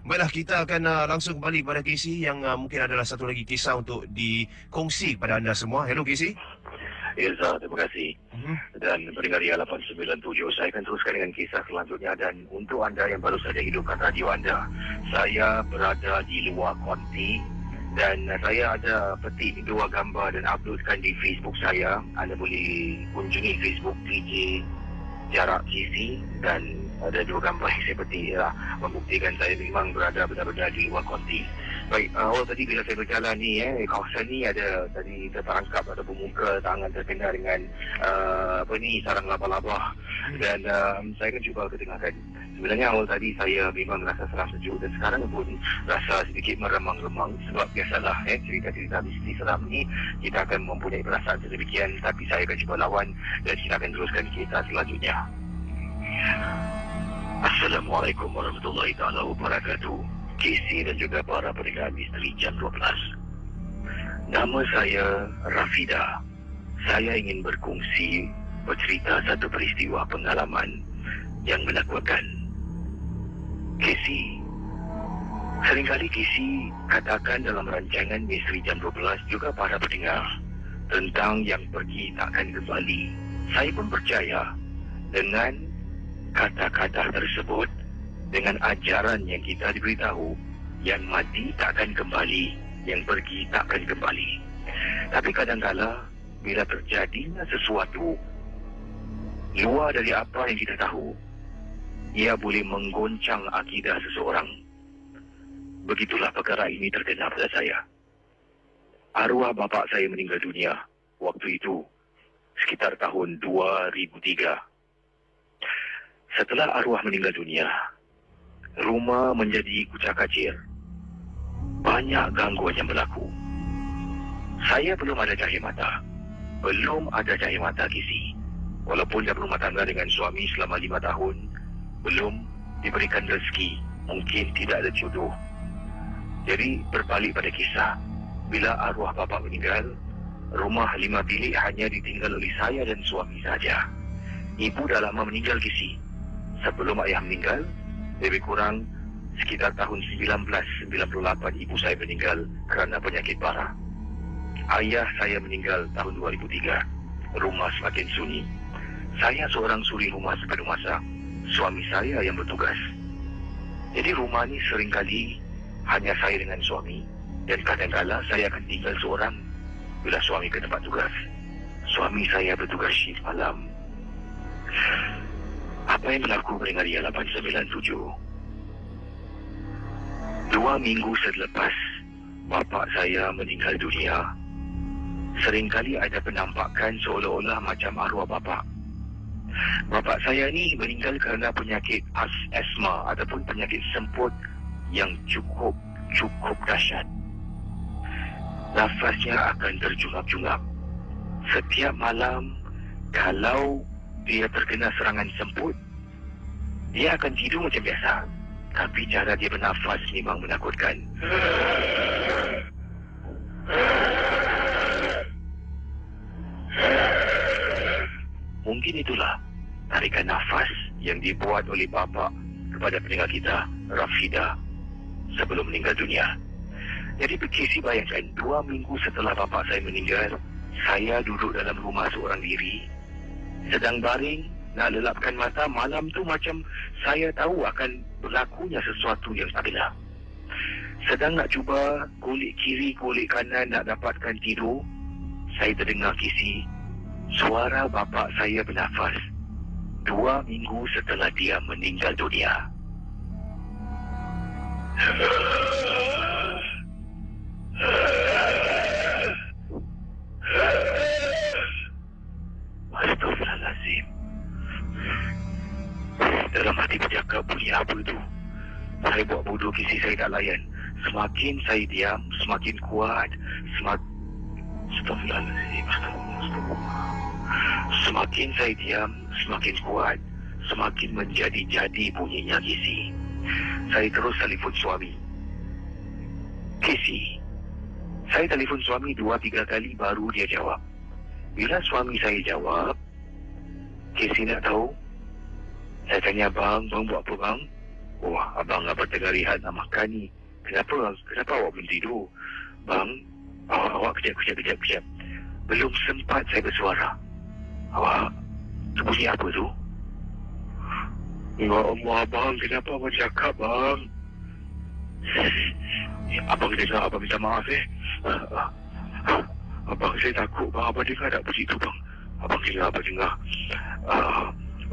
Baiklah, kita akan langsung kembali kepada Casey yang mungkin adalah satu lagi kisah untuk dikongsi kepada anda semua. Hello Casey. Ya, Zah, terima kasih. Mhm. Dan pendengar Ria 897, saya akan teruskan dengan kisah selanjutnya. Dan untuk anda yang baru saja hidupkan radio anda, saya berada di luar konti dan saya ada petik dua gambar dan uploadkan di Facebook saya. Anda boleh kunjungi Facebook DJ Jarak Kisi dan ada dua gambar yang saya petik membuktikan saya memang berada benar-benar di luar konti. Baik, awal tadi bila saya berjalan ni, kawasan ni ada tadi terperangkap atau bermuka tangan terkena dengan sarang laba-laba. Dan saya akan cuba ketengahkan. Sebenarnya awal tadi saya memang rasa seram sejuk dan sekarang pun rasa sedikit meremang-remang sebab biasalah cerita-cerita misteri seram ni kita akan mempunyai perasaan sedemikian, tapi saya akan cuba lawan dan kita akan teruskan cerita selanjutnya. Assalamualaikum warahmatullahi taala wabarakatuh. Casey dan juga para pendengar misteri jam 12. Nama saya Rafida. Saya ingin bercerita satu peristiwa pengalaman yang menakutkan. Casey, seringkali Casey katakan dalam rancangan misteri jam 12 juga para pendengar tentang yang pergi takkan kembali. Saya pun percaya dengan kata-kata tersebut, dengan ajaran yang kita diberitahu, yang mati takkan kembali, yang pergi takkan kembali. Tapi kadang-kala bila terjadinya sesuatu luar dari apa yang kita tahu, ia boleh menggoncang akidah seseorang. Begitulah perkara ini terkena pada saya. Arwah bapa saya meninggal dunia waktu itu sekitar tahun 2003. Setelah arwah meninggal dunia, rumah menjadi kucak-kacir. Banyak gangguan yang berlaku. Saya belum ada cahaya mata. Belum ada cahaya mata, Casey. Walaupun dah berumah tangga dengan suami selama 5 tahun, belum diberikan rezeki. Mungkin tidak ada jodoh. Jadi berbalik pada kisah. Bila arwah bapa meninggal, rumah 5 bilik hanya ditinggal oleh saya dan suami saja. Ibu dah lama meninggal, Casey. Sebelum ayah meninggal, lebih kurang sekitar tahun 1998 ibu saya meninggal kerana penyakit parah. Ayah saya meninggal tahun 2003. Rumah semakin sunyi. Saya seorang suri rumah sepenuh masa. Suami saya yang bertugas. Jadi rumah ni seringkali hanya saya dengan suami. Dan kadang-kala saya akan tinggal seorang bila suami ke tempat tugas. Suami saya bertugas shift malam. Apa yang berlaku pendengar Ria 897? 2 minggu selepas bapa saya meninggal dunia, seringkali ada penampakan seolah-olah macam arwah bapa. Bapa saya ni meninggal kerana penyakit asma ataupun penyakit semput yang cukup dahsyat. Nafasnya akan terjungap-jungap. Setiap malam, kalau dia terkena serangan semput, dia akan tidur macam biasa. Tapi cara dia bernafas memang menakutkan. Mungkin itulah tarikan nafas yang dibuat oleh bapa kepada pendengar kita, Rafida, sebelum meninggal dunia. Jadi Casey bayangkan, 2 minggu setelah bapa saya meninggal, saya duduk dalam rumah seorang diri, sedang baring, nak lelapkan mata. Malam tu macam saya tahu akan berlakunya sesuatu yang tak benar. Sedang nak cuba kulit kiri, kulit kanan nak dapatkan tidur, saya terdengar Casey, suara bapa saya bernafas 2 minggu setelah dia meninggal dunia. Astagfirullahaladzim. Dalam hati bercakap, bunyi apa itu? Saya buat bodoh, Casey, saya tak layan. Semakin saya diam, semakin kuat. Astagfirullahaladzim. Semakin saya diam, semakin kuat. Semakin menjadi-jadi bunyinya, Casey. Saya terus telefon suami. Casey, saya telefon suami 2-3 kali baru dia jawab. Bila suami saya jawab, Casey nak tahu? Saya tanya, bang buat apa bang? Wah, abang tengah rehat nak makan ni. Kenapa awak belum tidur? Bang, awak kejap. Belum sempat saya bersuara. Awak, tu bunyi apa tu? Ya Allah, bang, kenapa abang cakap, bang? Abang dengar, abang minta maaf, Abang, saya takut, bang. Abang dengar tak bunyi tu, bang? Abang dengar.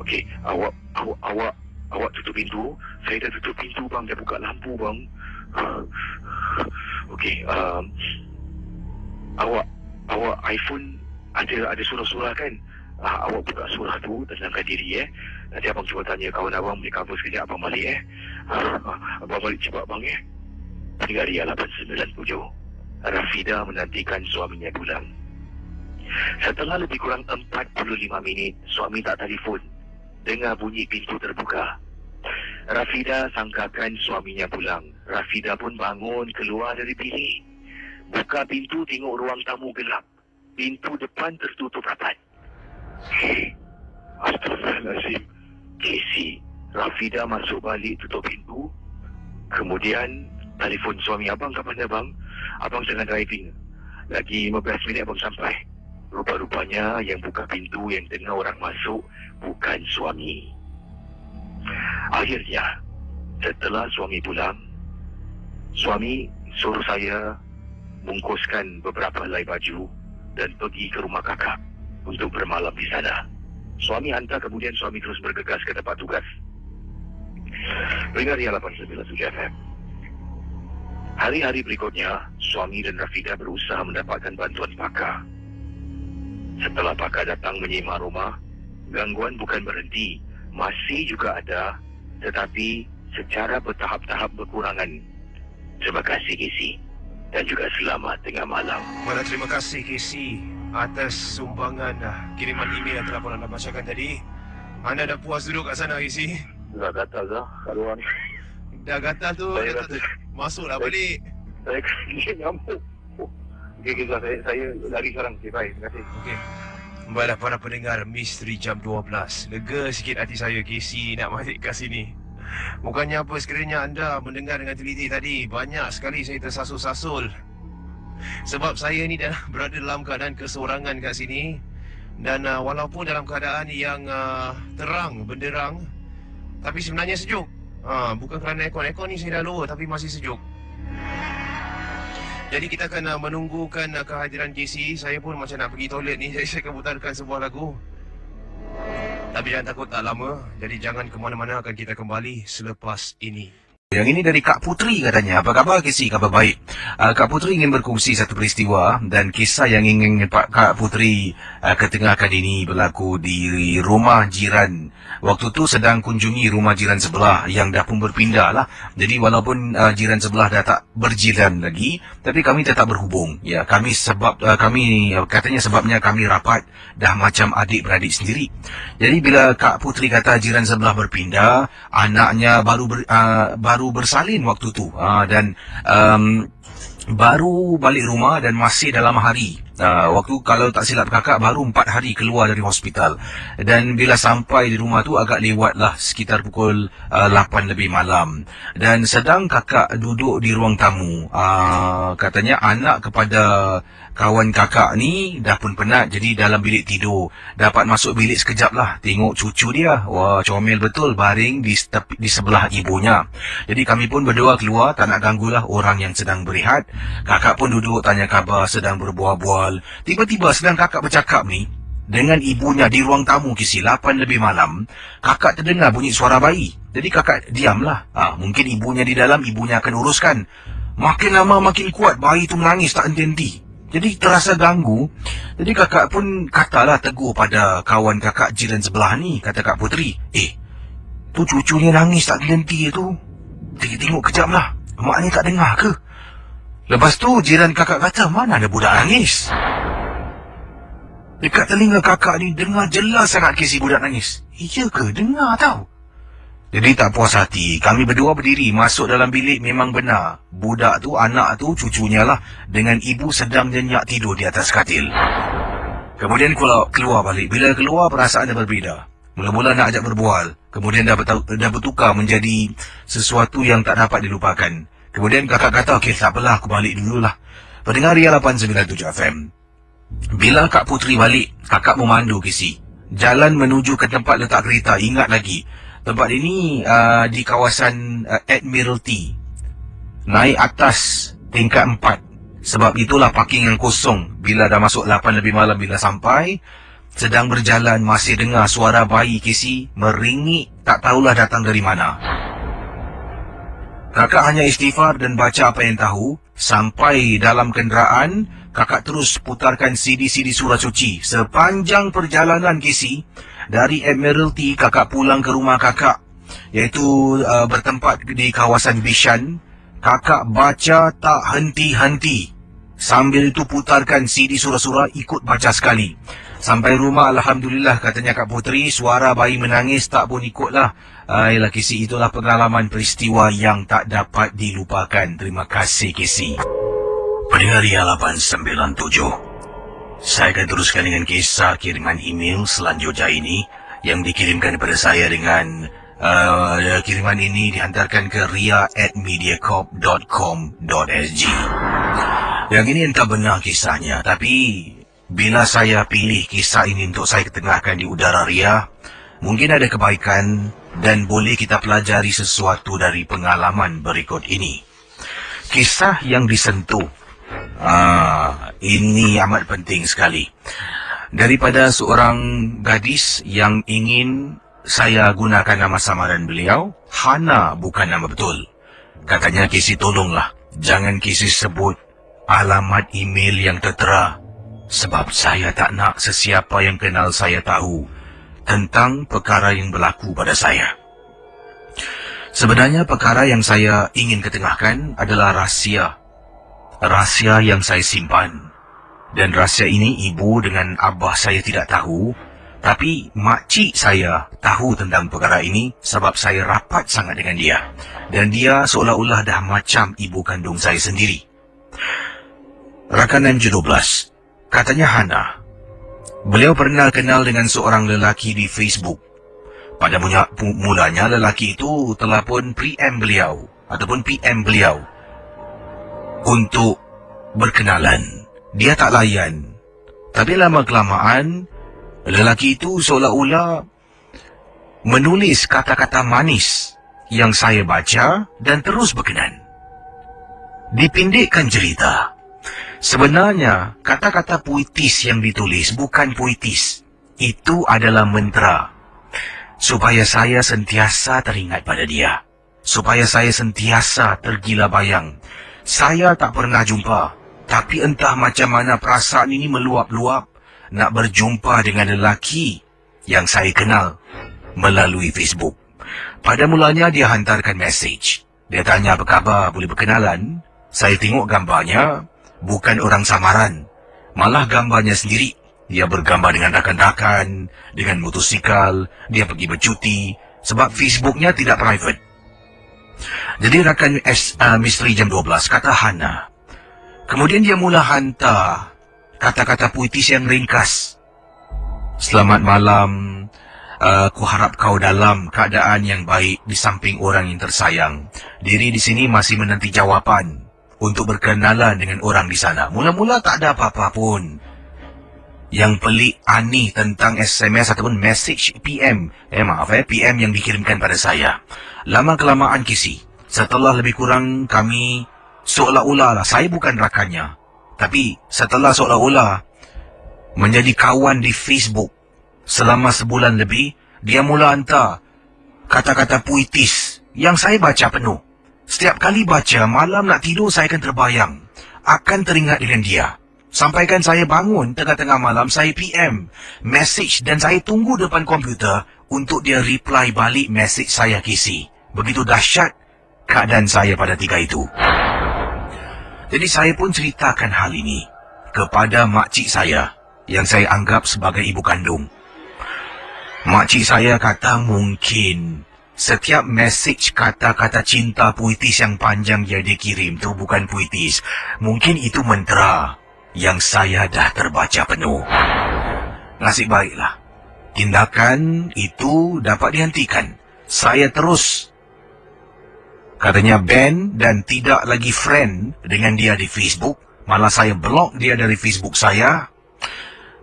Okey, awak tutup pintu. Saya dah tutup pintu, bang. Dah buka lampu, bang. Okey, awak iPhone ada surah-surah kan? Awak buka surah tu, tenangkan diri, Nanti abang cuba tanya kawan abang, boleh cover sekejap, abang balik, Abang balik cepat, bang, Tinggal 897. Rafida menantikan suaminya pulang. Setelah lebih kurang 45 minit, suami tak telefon. Dengar bunyi pintu terbuka. Rafida sangkakan suaminya pulang. Rafida pun bangun keluar dari bilik. Buka pintu, tengok ruang tamu gelap. Pintu depan tertutup rapat. Astaghfirullahaladzim. Casey, Rafida masuk balik, tutup pintu. Kemudian telefon suami abang, kat mana bang? Abang tengah driving. Lagi 15 minit abang sampai. Rupa-rupanya yang buka pintu, yang tengah orang masuk, bukan suami. Akhirnya, setelah suami pulang, suami suruh saya bungkuskan beberapa helai baju dan pergi ke rumah kakak untuk bermalam di sana. Suami hantar, kemudian suami terus bergegas ke tempat tugas. Dengar ya 897 FM. Hari-hari berikutnya, suami dan Rafida berusaha mendapatkan bantuan pakar. Setelah pakar datang menyimak rumah, gangguan bukan berhenti, masih juga ada, tetapi secara bertahap-tahap berkurangan. Terima kasih, Casey. Dan juga selamat tengah malam. Banyak terima kasih, Casey, atas sumbangan kiriman email yang telah pun anda bacakan tadi. Anda dah puas duduk kat sana, Casey? Dah gatal dah, kat luar ni. Dah gatal tu, masuklah balik. Saya kena nyamuk. Okey, saya lari sekarang. Okey, baik. Terima kasih. Okey. Baiklah para pendengar Misteri Jam 12. Lega sikit hati saya, Casey, nak balik kat sini. Bukannya apa, sekiranya anda mendengar dengan teliti tadi, banyak sekali saya tersasul-sasul. Sebab saya ni dah berada dalam keadaan keseorangan kat sini. Dan walaupun dalam keadaan yang terang, benderang, tapi sebenarnya sejuk. Bukan kerana aircon ni saya dah lower, tapi masih sejuk. Jadi kita akan menunggukan kehadiran JC. Saya pun macam nak pergi toilet ni, jadi saya akan putarkan sebuah lagu. Tapi jangan takut, tak lama. Jadi jangan ke mana-mana, akan kita kembali selepas ini. Yang ini dari Kak Putri katanya. Apa khabar Casey? Khabar baik. Kak Putri ingin berkongsi satu peristiwa dan kisah yang ingin Kak Putri ketengahkan ini berlaku di rumah jiran. Waktu tu sedang kunjungi rumah jiran sebelah yang dah pun berpindah lah. Jadi walaupun jiran sebelah dah tak berjiran lagi, tapi kami tetap berhubung. Ya, kami katanya sebabnya kami rapat dah macam adik-beradik sendiri. Jadi bila Kak Putri kata jiran sebelah berpindah, anaknya baru bersalin waktu tu, dan baru balik rumah dan masih dalam hari. Waktu kalau tak silap kakak baru 4 hari keluar dari hospital. Dan bila sampai di rumah tu agak lewat lah, sekitar pukul 8 lebih malam. Dan sedang kakak duduk di ruang tamu, katanya anak kepada kawan kakak ni dah pun penat, jadi dalam bilik tidur. Dapat masuk bilik sekejap lah, tengok cucu dia. Wah, comel betul, baring di sebelah ibunya. Jadi kami pun berdua keluar, tak nak ganggulah orang yang sedang berehat. Kakak pun duduk tanya khabar, sedang berbual-bual. Tiba-tiba sedang kakak bercakap ni dengan ibunya di ruang tamu, kisi 8 lebih malam, kakak terdengar bunyi suara bayi. Jadi kakak diamlah. Mungkin ibunya di dalam, ibunya akan uruskan. Makin lama makin kuat, bayi tu menangis tak henti-henti. Jadi terasa ganggu. Jadi kakak pun katalah, tegur pada kawan kakak jiran sebelah ni. Kata Kak Putri, tu cucunya nangis tak henti tu. Tengok kejap lah, maknya tak dengar ke? Lepas tu jiran kakak kata, mana ada budak nangis? Dekat telinga kakak ni dengar jelas sangat kisi budak nangis. Iya ke? Dengar tau. Jadi tak puas hati, kami berdua berdiri masuk dalam bilik. Memang benar, budak tu, anak tu, cucunya lah, dengan ibu sedang nyenyak tidur di atas katil. Kemudian keluar balik. Bila keluar, perasaannya berbeza. Mula-mula nak ajak berbual, Kemudian dah bertukar menjadi sesuatu yang tak dapat dilupakan. Kemudian kakak kata, okey, tak apalah, aku balik dululah. Pendengar Ria 897 FM. Bila Kak Putri balik, kakak memandu Casey. Jalan menuju ke tempat letak kereta. Ingat lagi, tempat ini di kawasan Admiralty. Naik atas tingkat 4. Sebab itulah parking yang kosong. Bila dah masuk 8 lebih malam, bila sampai, sedang berjalan, masih dengar suara bayi Casey meringik, tak tahulah datang dari mana. Kakak hanya istighfar dan baca apa yang tahu. Sampai dalam kenderaan, kakak terus putarkan CD-CD surah suci. Sepanjang perjalanan Casey, dari Admiralty, kakak pulang ke rumah kakak, iaitu bertempat di kawasan Bishan. Kakak baca tak henti-henti. Sambil itu putarkan CD surah-surah, ikut baca sekali. Sampai rumah, Alhamdulillah, katanya Kak Putri, suara bayi menangis tak pun ikutlah. Ayolah Casey, itulah pengalaman peristiwa yang tak dapat dilupakan. Terima kasih Casey. Pendengar Ria 897, saya akan teruskan dengan kisah kiriman email selanjutnya ini yang dikirimkan kepada saya dengan kiriman ini dihantarkan ke ria@mediacorp.com.sg. Yang ini entah benar kisahnya, tapi bila saya pilih kisah ini untuk saya ketengahkan di udara Ria, mungkin ada kebaikan dan boleh kita pelajari sesuatu dari pengalaman berikut ini. Kisah yang disentuh. Ini amat penting sekali. Daripada seorang gadis yang ingin saya gunakan nama samaran beliau, Hana bukan nama betul. Katanya, Casey, tolonglah, jangan Casey sebut alamat email yang tertera. Sebab saya tak nak sesiapa yang kenal saya tahu tentang perkara yang berlaku pada saya. Sebenarnya perkara yang saya ingin ketengahkan adalah rahsia. Rahsia yang saya simpan. Dan rahsia ini ibu dengan abah saya tidak tahu. Tapi makcik saya tahu tentang perkara ini sebab saya rapat sangat dengan dia. Dan dia seolah-olah dah macam ibu kandung saya sendiri. Rakanan 17. Katanya Hana, beliau pernah kenal dengan seorang lelaki di Facebook. Pada mulanya lelaki itu telah pun PM beliau untuk berkenalan. Dia tak layan. Tapi lama-kelamaan, lelaki itu seolah-olah menulis kata-kata manis yang saya baca dan terus berkenan. Dipindikkan cerita, sebenarnya kata-kata puitis yang ditulis bukan puitis. Itu adalah mantra. Supaya saya sentiasa teringat pada dia. Supaya saya sentiasa tergila bayang. Saya tak pernah jumpa. Tapi entah macam mana perasaan ini meluap-luap. Nak berjumpa dengan lelaki yang saya kenal melalui Facebook. Pada mulanya dia hantarkan mesej. Dia tanya apa khabar, boleh berkenalan. Saya tengok gambarnya. Bukan orang samaran, malah gambarnya sendiri. Dia bergambar dengan rakan-rakan, dengan motosikal, dia pergi bercuti, sebab Facebooknya tidak private. Jadi rakan misteri jam 12, kata Hana. Kemudian dia mula hantar kata-kata puitis yang ringkas. Selamat malam, aku harap kau dalam keadaan yang baik di samping orang yang tersayang. Diri di sini masih menanti jawapan untuk berkenalan dengan orang di sana. Mula-mula tak ada apa-apa pun. Yang pelik aneh tentang SMS ataupun message PM. PM yang dikirimkan pada saya. Lama-kelamaan Casey, setelah lebih kurang kami seolah-olah lah, saya bukan rakannya. Tapi setelah seolah-olah menjadi kawan di Facebook selama sebulan lebih, dia mula hantar kata-kata puitis yang saya baca penuh. Setiap kali baca, malam nak tidur saya akan terbayang. Akan teringat dengan dia. Sampaikan saya bangun tengah-tengah malam, saya PM, message dan saya tunggu depan komputer untuk dia reply balik message saya Casey. Begitu dahsyat keadaan saya pada ketika itu. Jadi saya pun ceritakan hal ini kepada makcik saya yang saya anggap sebagai ibu kandung. Makcik saya kata mungkin setiap mesej kata-kata cinta puitis yang panjang yang dia kirim tu bukan puitis. Mungkin itu mantra yang saya dah terbaca penuh. Nasib baiklah, tindakan itu dapat dihentikan. Saya terus, katanya, ban dan tidak lagi friend dengan dia di Facebook. Malah saya blok dia dari Facebook saya.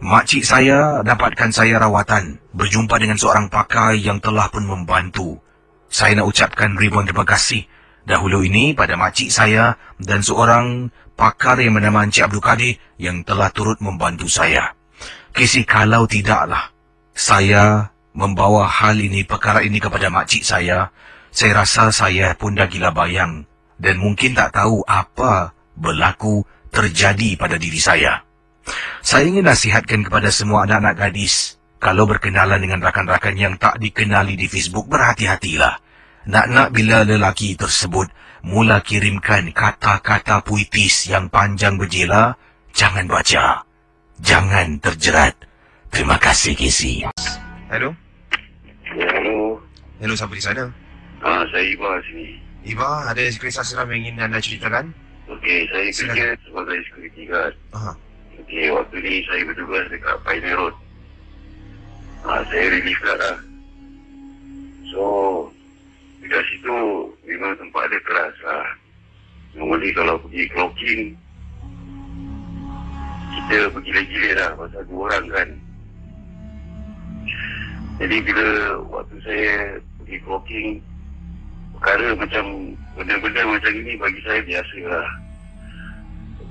Makcik saya dapatkan saya rawatan, berjumpa dengan seorang pakar yang telah pun membantu. Saya nak ucapkan ribuan terima kasih dahulu ini pada makcik saya dan seorang pakar yang bernama Encik Abdul Kadir yang telah turut membantu saya. Casey, kalau tidaklah saya membawa hal ini, perkara ini kepada makcik saya rasa saya pun dah gila bayang dan mungkin tak tahu apa berlaku terjadi pada diri saya. Saya ingin nasihatkan kepada semua anak-anak gadis, kalau berkenalan dengan rakan-rakan yang tak dikenali di Facebook, berhati-hatilah. Nak-nak bila lelaki tersebut mula kirimkan kata-kata puitis yang panjang berjela, jangan baca. Jangan terjerat. Terima kasih, Casey. Hello? Ya, halo. Hello, siapa di sana? Saya Iba sini. Iba, ada kisah seram yang ingin anda ceritakan? Okey, saya kerja sebagai security guard. Okey, waktu ni saya bertugas dekat Pioneer Road. Saya relief guard lah. So, dekat situ memang tempat dia keras lah. Normally kalau pergi clocking, kita bergila-gila lah pasal 2 orang kan. Jadi bila waktu saya pergi clocking, perkara macam benda-benda macam ini bagi saya biasa lah.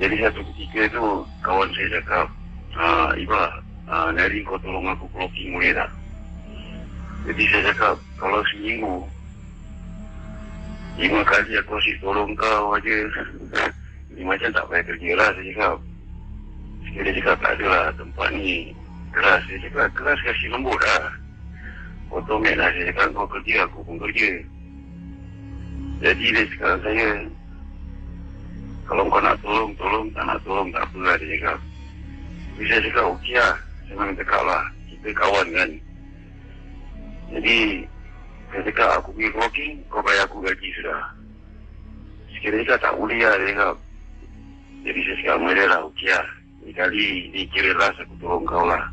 Jadi satu ketika tu kawan saya cakap, Iba, Nari kau tolong aku clocking boleh tak? Jadi saya cakap, kalau seminggu 5 kali aku asyik tolong kau aja, ini macam tak payah kerja lah, saya cakap. Sekali dia cakap, tak adalah tempat ni keras. Saya cakap, keras kasih lembut lah. Otomat lah, saya cakap, kau kerja, aku pun kerja. Jadi dia cakap saya, kalau kau nak tolong, tolong. Tak nak tolong, tak apa lah, dia cakap. Tapi saya cakap, okey lah. Saya memang cakap lah, kita kawan kan. Jadi, saya cakap, aku pergi clocking, kau bayar aku gaji sudah. Sekiranya dia cakap, tak boleh lah, dia cakap. Jadi saya cakap, mereka lah, okey lah. Ini kali, ni kira lah, aku tolong kau lah.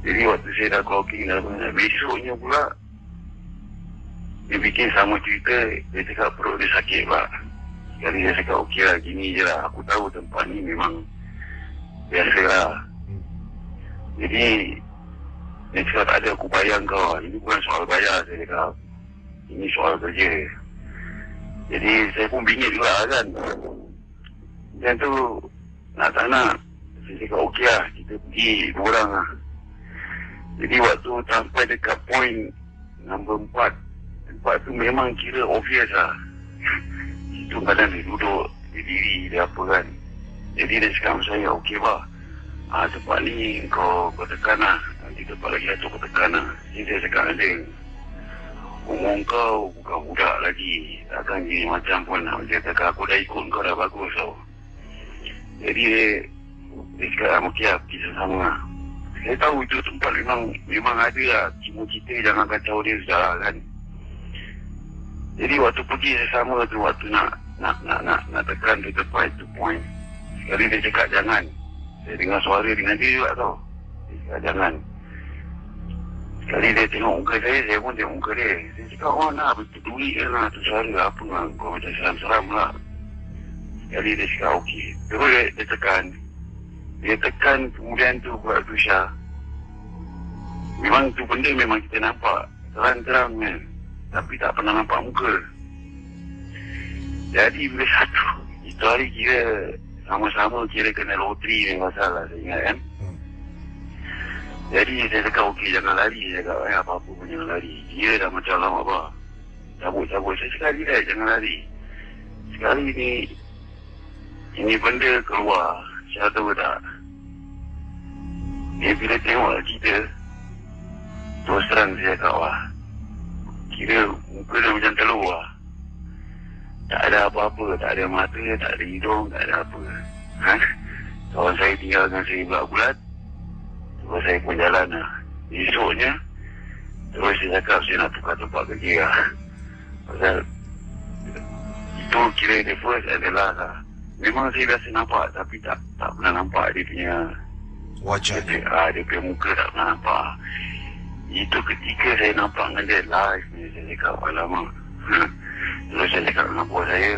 Jadi waktu saya dah clocking, dah besoknya pula, dia bikin sama cerita, dia cakap perut dia sakit pak. Sekali dia cakap, okey lah, gini je lah. Aku tahu tempat ni memang biasa lah. Jadi, dia cakap tak ada, aku bayar kau. Ini bukan soal bayar, saya cakap. Ini soal kerja. Jadi, saya pun bingit juga kan. Dan tu, nak tak nak, saya cakap, okey lah, kita pergi 2 orang lah. Jadi, waktu sampai dekat point nombor 4, tempat tu memang kira obvious lah. Itu kadang dia duduk, dia diri, dia apa kan. Jadi dia cakap sama saya, okey bah, tempat ni kau tekan lah. Nanti tempat lagi tu kau tekan lah. Jadi dia cakap dengan dia, umur kau bukan budak lagi. Takkan gini macam pun lah. Dia cakap aku dah ikut kau dah bagus tau. Jadi dia cakap, okey lah, pergi sama lah. Saya tahu itu tempat memang ada lah. Cita-cita jangan kacau dia sudah lah kan. Jadi waktu pergi sama tu, waktu nak tekan ke tempat itu point. Sekali dia cakap jangan. Saya dengar suara dengan dia juga tau. Dia cakap jangan. Sekali dia tengok muka saya pun tengok muka dia. Saya cakap, oh nak peduli je lah tu suara apa lah. Kau macam seram-seram lah. Sekali dia cakap okey. Terus dia tekan. Dia tekan kemudian tu buat tu Syah. Memang tu benda memang kita nampak. Terang-terang kan. Tapi tak pernah nampak muka. Jadi bila satu, itu hari kira sama-sama kira kena loteri ni masalah saya ingat kan. Jadi saya cakap okey jangan lari. Saya cakap apa-apa pun jangan lari. Kira dah macam lama apa. Cabut-cabut. Saya cakap relax jangan lari. Sekali ni ini benda keluar. Saya tahu tak. Dia bila tengok kita, terus terang saya cakap wah. Kira muka dia macam telur lah. Tak ada apa-apa, tak ada mata, tak ada hidung, tak ada apa. Kawan saya tinggalkan saya bulat-bulat. Terus saya pun jalan lah. Esoknya, terus saya cakap saya nak tukar tempat kerja lah. Pasal itu kira the first adalah lah. Memang saya biasa nampak tapi tak pernah nampak dia punya wajah dia punya muka tak pernah nampak. Itu ketika saya nampak dengan dia live ni, saya cakap, alamak. Terus saya cakap dengan bos saya.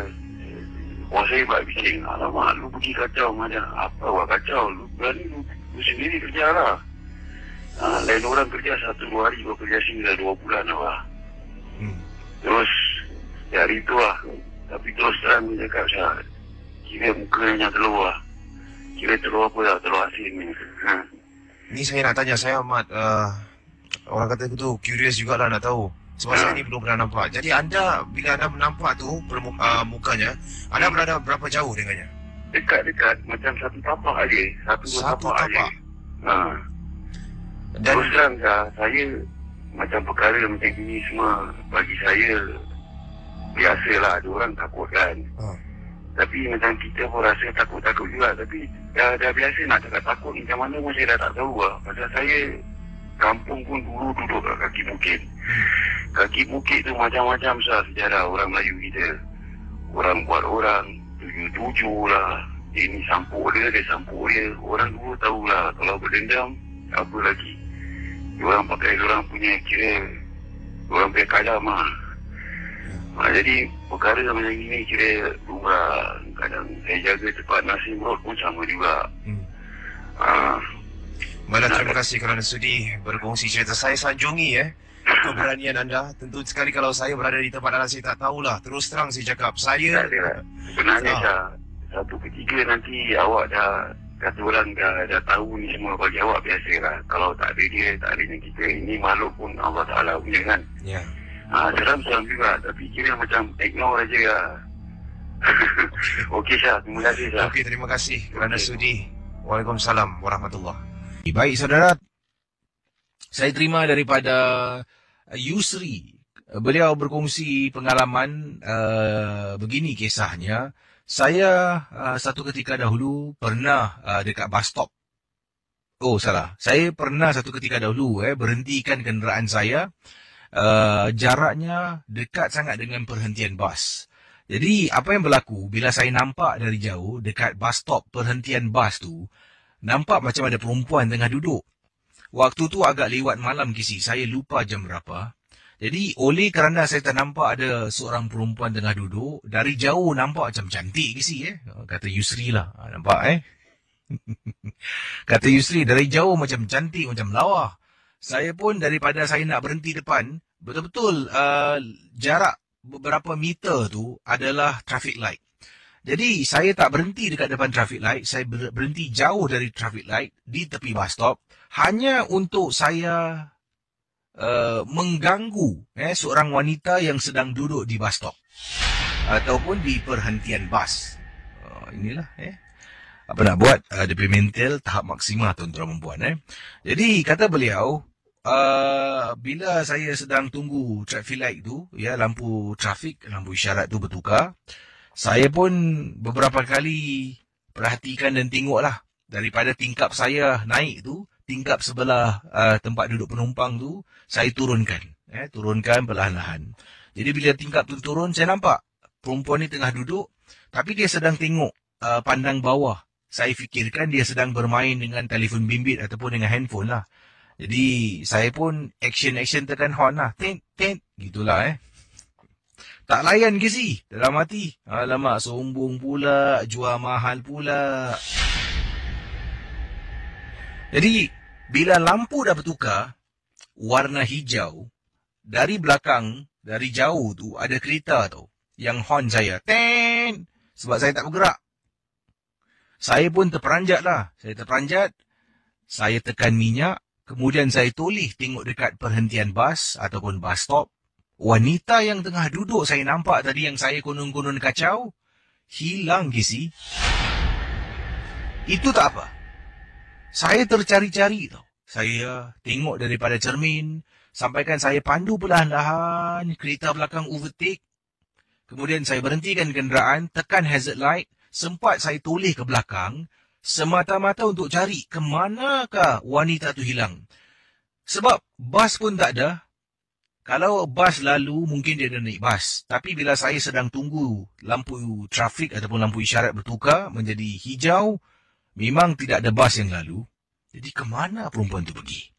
Bos saya buat bising, alamak, lu pergi kacau macam apa buat kacau? Lu berani lu sendiri kerja lah. Lain orang kerja 1-2 hari, gua kerja sini dah 2 bulan lah. Terus dari itu lah. Tapi terus terang dia cakap, saya kira mukanya keluar. Kira telur apa tak, telur asin ni. Ni saya nak tanya, saya amat orang kata tu curious jugalah nak tahu. Sebab saya ni belum pernah nampak. Jadi anda, bila anda menampak tu mukanya, anda berada berapa jauh dengannya? Dekat-dekat, macam satu tapak aja. Satu tapak aja. Dan terus terang saya macam perkara macam ni semua bagi saya biasalah, ada orang takut kan. Tapi macam kita pun rasa takut-takut juga. Tapi dah biasa nak cakap takut macam mana pun saya dah tak tahu lah. Pasal saya kampung pun dulu duduk kat kaki bukit. Kaki bukit tu macam-macam sejarah orang Melayu kita. Orang buat orang, tuju-tuju lah. Ini sampuk dia sampuk dia. Orang dulu tahulah kalau berdendam, apa lagi. Diorang pakai diorang punya kira, diorang punya kadam lah. Jadi perkara macam ini kira lumrah. Kadang saya jaga tempat nasi merot pun sama juga. Malah terima kasih kerana sudi berkongsi cerita. Saya sanjungi keberanian anda. Tentu sekali kalau saya berada di tempat anda, saya tak tahulah. Terus terang saya cakap, saya sebenarnya satu ketika nanti awak dah kata orang dah tahu ni semua, bagi awak biasa lah. Kalau tak ada dia, tak adanya kita, ini makhluk pun Allah Ta'ala punya kan. Ya. Seram-seram juga, tapi kira macam ignore aja lah. Okey Syah, terima kasih Syah. Okey, terima kasih kerana sudi. Waalaikumsalam warahmatullahi. Baik saudara, saya terima daripada Yusri. Beliau berkongsi pengalaman begini kisahnya. Saya satu ketika dahulu pernah dekat bus stop. Oh salah, saya pernah satu ketika dahulu berhentikan kenderaan saya. Jaraknya dekat sangat dengan perhentian bas. Jadi apa yang berlaku bila saya nampak dari jauh dekat bus stop perhentian bas tu, nampak macam ada perempuan tengah duduk. Waktu tu agak lewat malam kisi, saya lupa jam berapa. Jadi oleh kerana saya tak nampak ada seorang perempuan tengah duduk, dari jauh nampak macam cantik kisi kata Yusri lah. Nampak kata Yusri dari jauh macam cantik, macam lawa. Saya pun daripada saya nak berhenti depan, betul-betul jarak beberapa meter tu adalah traffic light. Jadi saya tak berhenti dekat depan traffic light, saya berhenti jauh dari traffic light di tepi bus stop hanya untuk saya mengganggu seorang wanita yang sedang duduk di bus stop ataupun di perhentian bas. Inilah apa nak buat, DP mental tahap maksima tuan-tuan dan puan. Jadi kata beliau, bila saya sedang tunggu traffic light tu, lampu trafik, lampu isyarat tu bertukar, saya pun beberapa kali perhatikan dan tengoklah daripada tingkap saya naik tu, tingkap sebelah tempat duduk penumpang tu, saya turunkan perlahan-lahan. Jadi bila tingkap tu turun, saya nampak perempuan ni tengah duduk, tapi dia sedang tengok pandang bawah. Saya fikirkan dia sedang bermain dengan telefon bimbit ataupun dengan handphone lah. Jadi saya pun action tekan horn lah. Tent, gitulah Tak layan ke si dalam hati. Alamak, sombong pula, jual mahal pula. Jadi bila lampu dah bertukar warna hijau, dari belakang, dari jauh tu ada kereta tu yang horn saya. Tent, sebab saya tak bergerak. Saya pun terperanjat lah. Saya tekan minyak. Kemudian saya toleh tengok dekat perhentian bas ataupun bus stop. Wanita yang tengah duduk saya nampak tadi yang saya konon-konon kacau, hilang kisi. Itu tak apa. Saya tercari-cari tau. Saya tengok daripada cermin, sampaikan saya pandu perlahan-lahan, kereta belakang overtake. Kemudian saya berhentikan kenderaan, tekan hazard light, sempat saya toleh ke belakang, semata-mata untuk cari ke manakah wanita tu hilang. Sebab bas pun tak ada. Kalau bas lalu, mungkin dia dah naik bas. Tapi bila saya sedang tunggu lampu trafik ataupun lampu isyarat bertukar menjadi hijau, memang tidak ada bas yang lalu. Jadi ke mana perempuan tu pergi?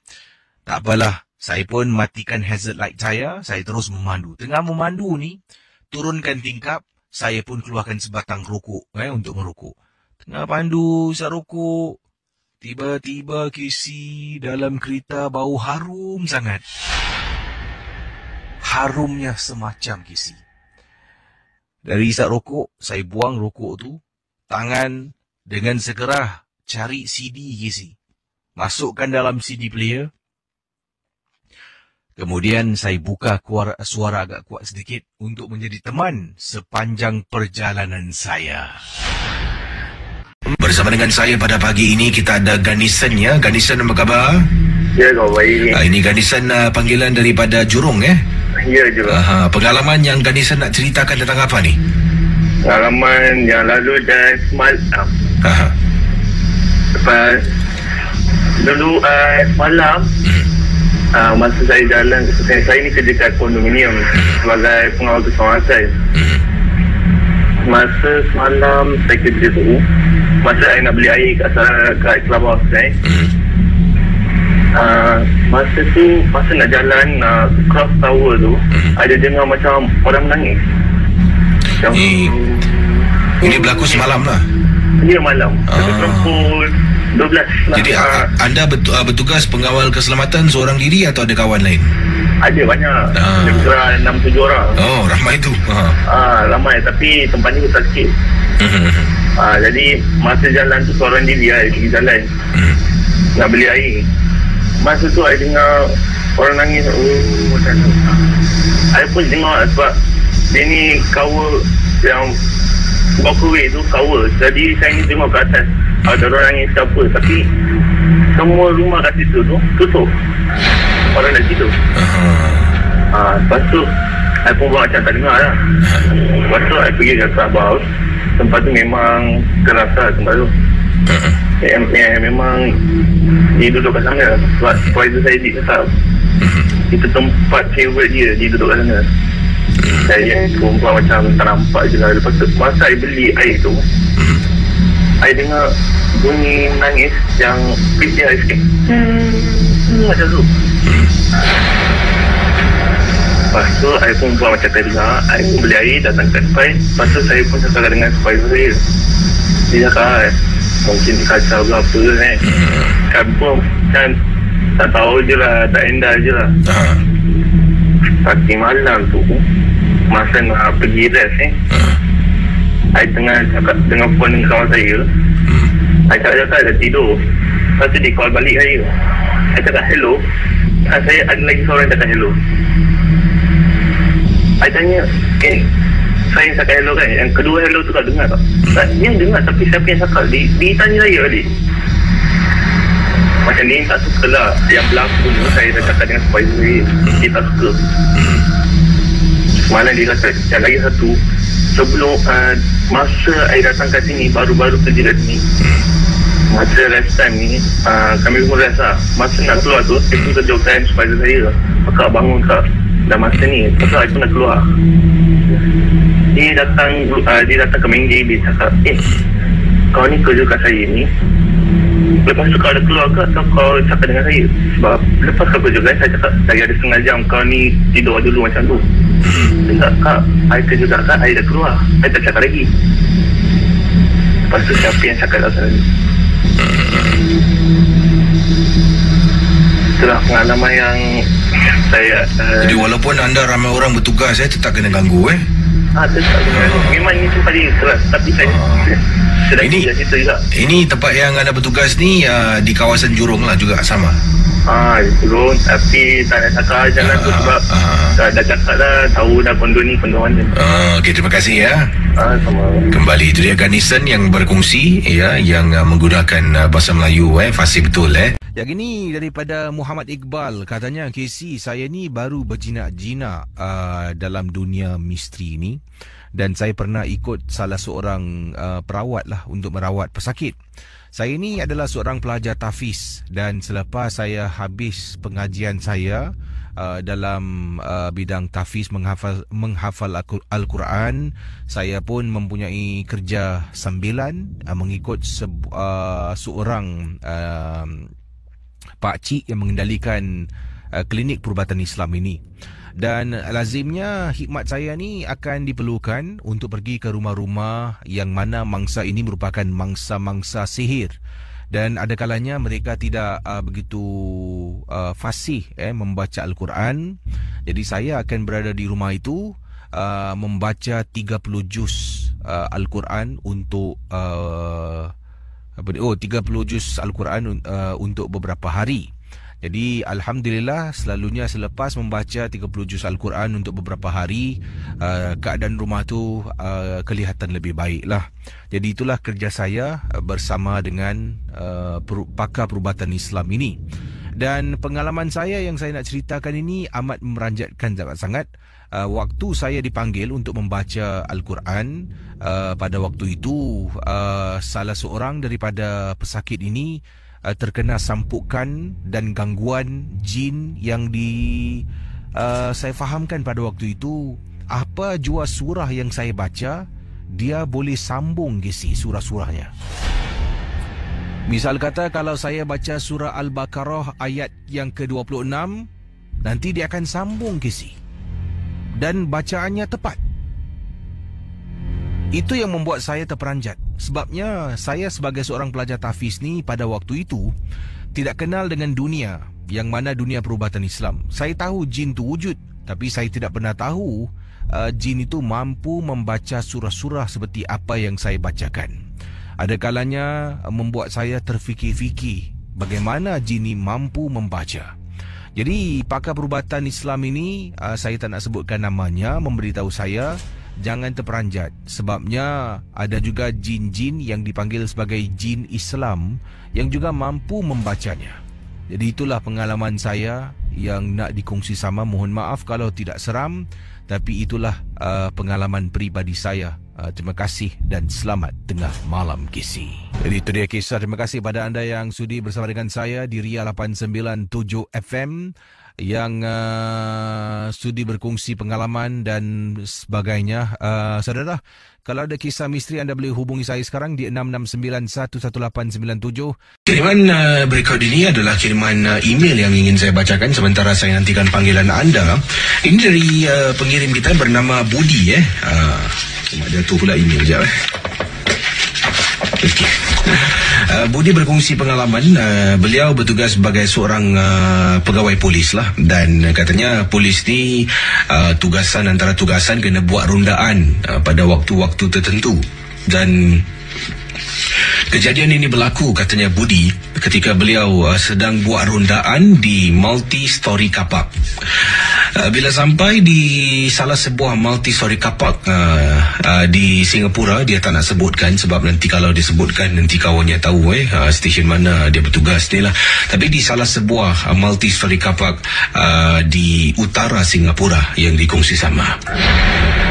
Tak apalah, Saya pun matikan hazard light saya. Saya terus memandu. Tengah memandu ni, turunkan tingkap. Saya pun keluarkan sebatang rokok untuk merokok. Tengah pandu, saya rokok. Tiba-tiba Casey dalam kereta bau harum sangat. Harumnya semacam Casey. Dari isap rokok, saya buang rokok tu. Tangan dengan segera cari CD Casey. Masukkan dalam CD player. Kemudian saya buka suara agak kuat sedikit untuk menjadi teman sepanjang perjalanan saya. Bersama dengan saya pada pagi ini kita ada Ganison ya. Ganison, apa khabar? Ya, kau baik. Ini Ganison panggilan daripada Jurong Ya, Jurong. Pengalaman yang Ganison nak ceritakan tentang apa ni? Pengalaman yang lalu dan semalam. Lepas dulu semalam masa saya jalan, saya ni kerja kat kondominium sebagai pengawal keselamatan. Masa semalam saya kerja tu, masa saya nak beli air kat clubhouse masa tu, masa nak jalan cross tower tu, ada dengar macam orang menangis. Ini berlaku semalam lah. Ya, malam. Pukul 12 lah. Jadi anda bertugas pengawal keselamatan seorang diri atau ada kawan lain? Ada banyak. Kira 6-7 orang. Oh, ramai tu. Ramai, tapi tempatnya besar sikit. Jadi masa jalan tu seorang diri pergi jalan nak beli air. Masa tu saya dengar orang nangis. Macam tu saya pun dengar sebab dia ni cover yang walkway tu cover. Jadi saya ni tengok ke atas ada orang nangis siapa, tapi semua rumah kat situ tu tutup. Orang dah situ. Lepas tu saya pun buat macam tak dengar lah. Lepas tu saya pergi ke clubhouse. Tempat tu memang terasa tempat tu. Memang dia duduk kat sana. Sebab supervisor saya cakap itu tempat favourite dia duduk kat sana. Saya perempuan macam tak nampak je lah. Lepas tu masa saya beli air tu, saya dengar bunyi menangis yang pitch dia sikit. Macam tu. Lepas tu saya pun buat macam tak dengar. Saya pun beli air, datang ke depan. Lepas tu saya pun cakap dengan supervisor saya. Dia cakap mungkin kacau ke apa kan pun kan tak tahu je lah, tak endah je lah. Tapi malam tu masa nak pergi rest saya tengah cakap dengan phone dengan kawan saya. Saya cakap dah tidur. Lepas tu dia call balik saya. Saya cakap hello. Saya ada lagi seorang cakap hello. Saya tanya saya cakap hello kan, yang kedua hello tu tak dengar tak? Yang dengar, tapi siapa yang cakap? Dia tanya saya tadi. Macam ni tak suka lah. Yang berlaku tu saya dah cakap dengan supervisor saya, dia tak suka. Malam dia kata yang lagi satu, sebelum masa saya datang kat sini, baru-baru kerja kat sini, masa rest time ni kami pun rest lah. Masa nak keluar tu saya pun kejauhan supervisor saya, "Kak bangun kak, dah masa ni." Lepas tu saya pun nak keluar. Dia datang ke main gate. Dia cakap, kau ni kerja kat saya ni, lepas tu kau ada keluar ke atau kau cakap dengan saya? Sebab lepas kau kerja kan, saya cakap saya ada setengah jam kau ni tidur dulu macam tu. Dia cakap, "Kak, saya kerja kat kak, saya dah keluar, saya tak cakap lagi." Lepas tu siapa yang cakap kat saya? Itulah pengalaman yang saya Jadi walaupun anda ramai orang bertugas, tetap kena ganggu tetap memang ini tempat dia keras. Tapi saya sedang kerja situ juga. Ini tempat yang anda bertugas ni di kawasan Jurong lah juga sama? Jurong, tapi tak nak cakap jalan tu sebab dah cakap dah, tahu dah kondo ni kondo mana. Okey, terima kasih ya. Sama. Kembali itu dia Ganison yang berkongsi yang menggunakan bahasa Melayu fasih betul Yang ini daripada Muhammad Iqbal. Katanya, Casey, saya ni baru berjinak-jinak dalam dunia misteri ni. Dan saya pernah ikut salah seorang perawat lah untuk merawat pesakit. Saya ni adalah seorang pelajar tahfiz. Dan selepas saya habis pengajian saya dalam bidang tahfiz menghafal Al-Quran, saya pun mempunyai kerja sambilan mengikut seorang pakcik yang mengendalikan klinik perubatan Islam ini. Dan lazimnya khidmat saya ni akan diperlukan untuk pergi ke rumah-rumah yang mana mangsa ini merupakan mangsa-mangsa sihir. Dan ada kalanya mereka tidak begitu fasih membaca Al-Quran. Jadi saya akan berada di rumah itu membaca 30 juz Al-Quran untuk 30 juz Al-Quran untuk beberapa hari. Jadi alhamdulillah selalunya selepas membaca 30 juz Al-Quran untuk beberapa hari, keadaan rumah tu kelihatan lebih baiklah. Jadi itulah kerja saya bersama dengan pakar perubatan Islam ini. Dan pengalaman saya yang saya nak ceritakan ini amat meranjatkan sangat-sangat. Waktu saya dipanggil untuk membaca Al-Quran, pada waktu itu salah seorang daripada pesakit ini terkena sampukan dan gangguan jin yang saya fahamkan pada waktu itu, apa jua surah yang saya baca, dia boleh sambung gisi surah-surahnya. Misal kata kalau saya baca surah Al-Baqarah ayat yang ke-26, nanti dia akan sambung gisi dan bacaannya tepat. Itu yang membuat saya terperanjat. Sebabnya saya sebagai seorang pelajar tahfiz ni pada waktu itu tidak kenal dengan dunia, yang mana dunia perubatan Islam. Saya tahu jin tu wujud, tapi saya tidak pernah tahu jin itu mampu membaca surah-surah seperti apa yang saya bacakan. Ada kalanya membuat saya terfikir-fikir bagaimana jin ini mampu membaca. Jadi pakar perubatan Islam ini, saya tak nak sebutkan namanya, memberitahu saya jangan terperanjat, sebabnya ada juga jin-jin yang dipanggil sebagai jin Islam yang juga mampu membacanya. Jadi itulah pengalaman saya yang nak dikongsi sama. Mohon maaf kalau tidak seram, tapi itulah pengalaman peribadi saya. Terima kasih dan selamat tengah malam kisi. Jadi itu dia kisah. Terima kasih pada anda yang sudi bersama dengan saya di Ria 897 FM, yang sudi berkongsi pengalaman dan sebagainya. Saudara, kalau ada kisah misteri, anda boleh hubungi saya sekarang di 66911897. Kiriman berikut ini adalah kiriman email yang ingin saya bacakan sementara saya nantikan panggilan anda. Ini dari pengirim kita bernama Budi. Cuma jatuh pula email sekejap. Okey. Budi berkongsi pengalaman. Beliau bertugas sebagai seorang pegawai polis lah, dan katanya polis ni antara tugasan kena buat rondaan pada waktu-waktu tertentu. Dan kejadian ini berlaku, katanya Budi, ketika beliau sedang buat rondaan di multi-story car park. Bila sampai di salah sebuah multi-story car park di Singapura, dia tak nak sebutkan sebab nanti kalau disebutkan nanti kawannya tahu stesen mana dia bertugas ni lah. Tapi di salah sebuah multi-story car park di utara Singapura yang dikongsi sama.